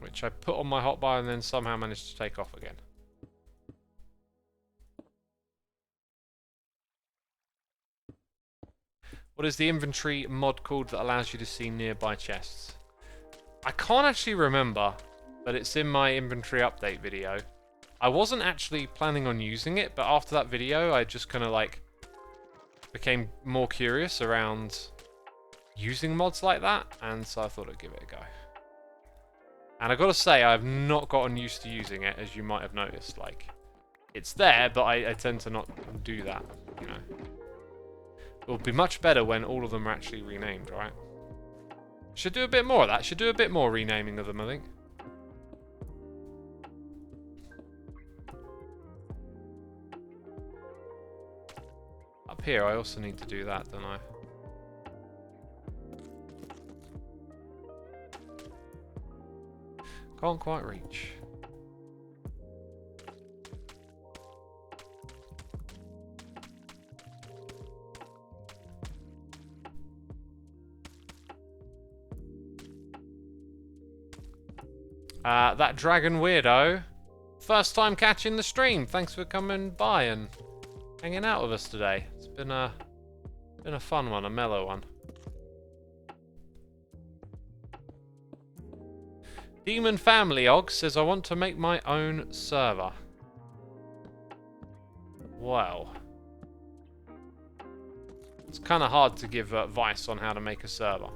Which I put on my hotbar and then somehow managed to take off again. What is the inventory mod called that allows you to see nearby chests? I can't actually remember, but it's in my inventory update video. I wasn't actually planning on using it, but after that video, I just kind of like became more curious around using mods like that, and so I thought I'd give it a go. And I gotta say, I've not gotten used to using it, as you might have noticed. Like, it's there, but I tend to not do that, you know. It will be much better when all of them are actually renamed, right? Should do a bit more of that. Should do a bit more renaming of them, I think. Up here, I also need to do that, don't I? Can't quite reach. That dragon weirdo. First time catching the stream. Thanks for coming by and hanging out with us today. It's been a fun one, a mellow one. Demon Family Og says, I want to make my own server. Wow. It's kind of hard to give advice on how to make a server.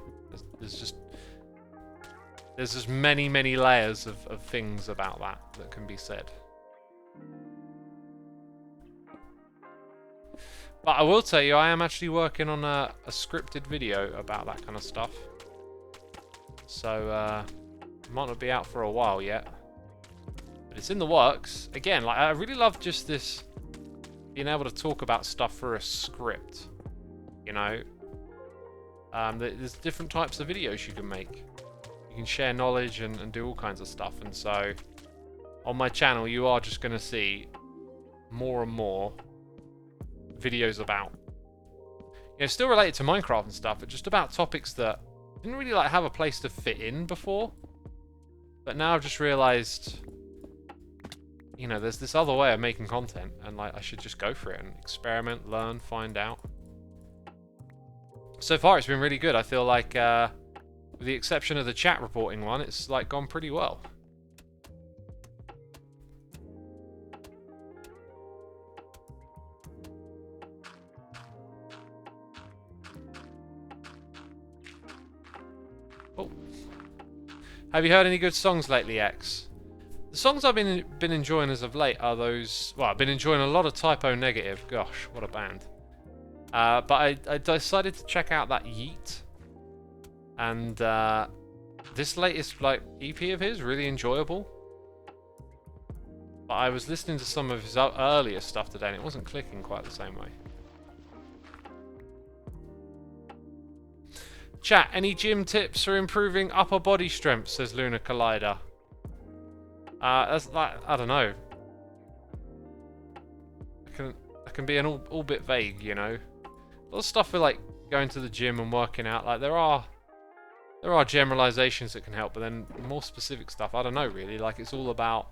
There's just many, many layers of things about that can be said. But I will tell you, I am actually working on a scripted video about that kind of stuff. So, might not be out for a while yet, but it's in the works. Again, like I really love just this being able to talk about stuff for a script. You know, there's different types of videos you can make. You can share knowledge and do all kinds of stuff. And so, on my channel, you are just going to see more and more videos about, you know, still related to Minecraft and stuff, but just about topics that didn't really like have a place to fit in before. But now I've just realised, you know, there's this other way of making content, and like I should just go for it and experiment, learn, find out. So far, it's been really good. I feel like, with the exception of the chat reporting one, it's like gone pretty well. Oh. Have you heard any good songs lately, X? The songs I've been enjoying as of late are those... Well, I've been enjoying a lot of Typo Negative. Gosh, what a band. But I decided to check out that Yeet. And this latest like EP of his, really enjoyable. But I was listening to some of his earlier stuff today and it wasn't clicking quite the same way. Chat, any gym tips for improving upper body strength, says Lunar Collider. That's like, I don't know. I can be an all bit vague, you know. A lot of stuff with like going to the gym and working out, like there are generalizations that can help, but then more specific stuff, I don't know really. Like it's all about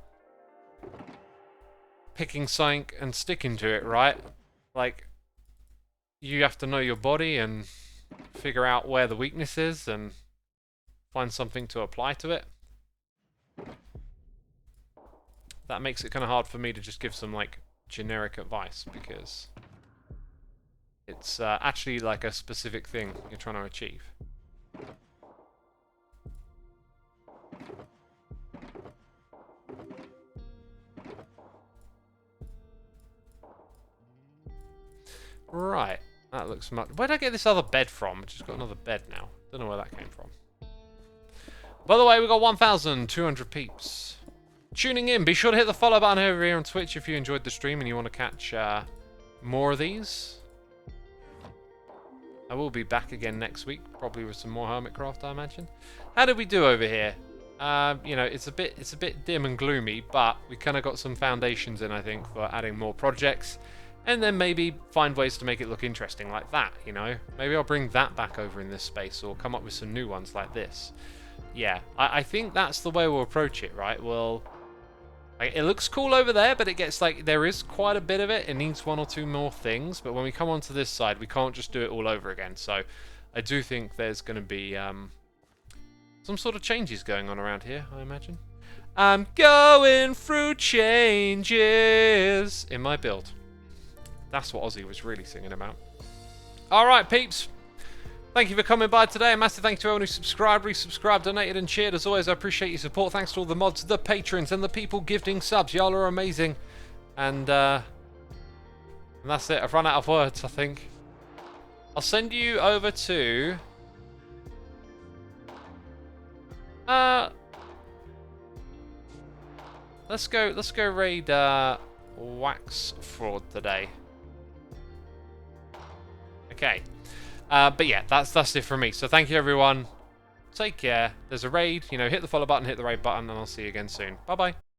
picking something and sticking to it, right? Like you have to know your body and figure out where the weakness is and find something to apply to it. That makes it kind of hard for me to just give some like generic advice because it's actually like a specific thing you're trying to achieve. Right, that looks much... Where did I get this other bed from? I just got another bed now. Don't know where that came from. By the way, we got 1,200 peeps tuning in. Be sure to hit the follow button over here on Twitch if you enjoyed the stream and you want to catch more of these. I will be back again next week, probably with some more Hermitcraft, I imagine. How did we do over here? You know, it's a bit dim and gloomy, but we kind of got some foundations in, I think, for adding more projects. And then maybe find ways to make it look interesting like that, you know? Maybe I'll bring that back over in this space or come up with some new ones like this. Yeah, I think that's the way we'll approach it, right? Well, like, it looks cool over there, but it gets like, there is quite a bit of it. It needs one or two more things, but when we come onto this side, we can't just do it all over again. So I do think there's going to be some sort of changes going on around here, I imagine. I'm going through changes in my build. That's what Ozzy was really singing about. Alright, peeps. Thank you for coming by today. A massive thank you to everyone who subscribed, resubscribed, donated, and cheered. As always, I appreciate your support. Thanks to all the mods, the patrons, and the people gifting subs. Y'all are amazing. And that's it. I've run out of words, I think. I'll send you over to... Let's go raid Wax Fraud today. Okay. But yeah, that's it from me. So thank you, everyone. Take care. There's a raid. You know, hit the follow button, hit the raid button, and I'll see you again soon. Bye-bye.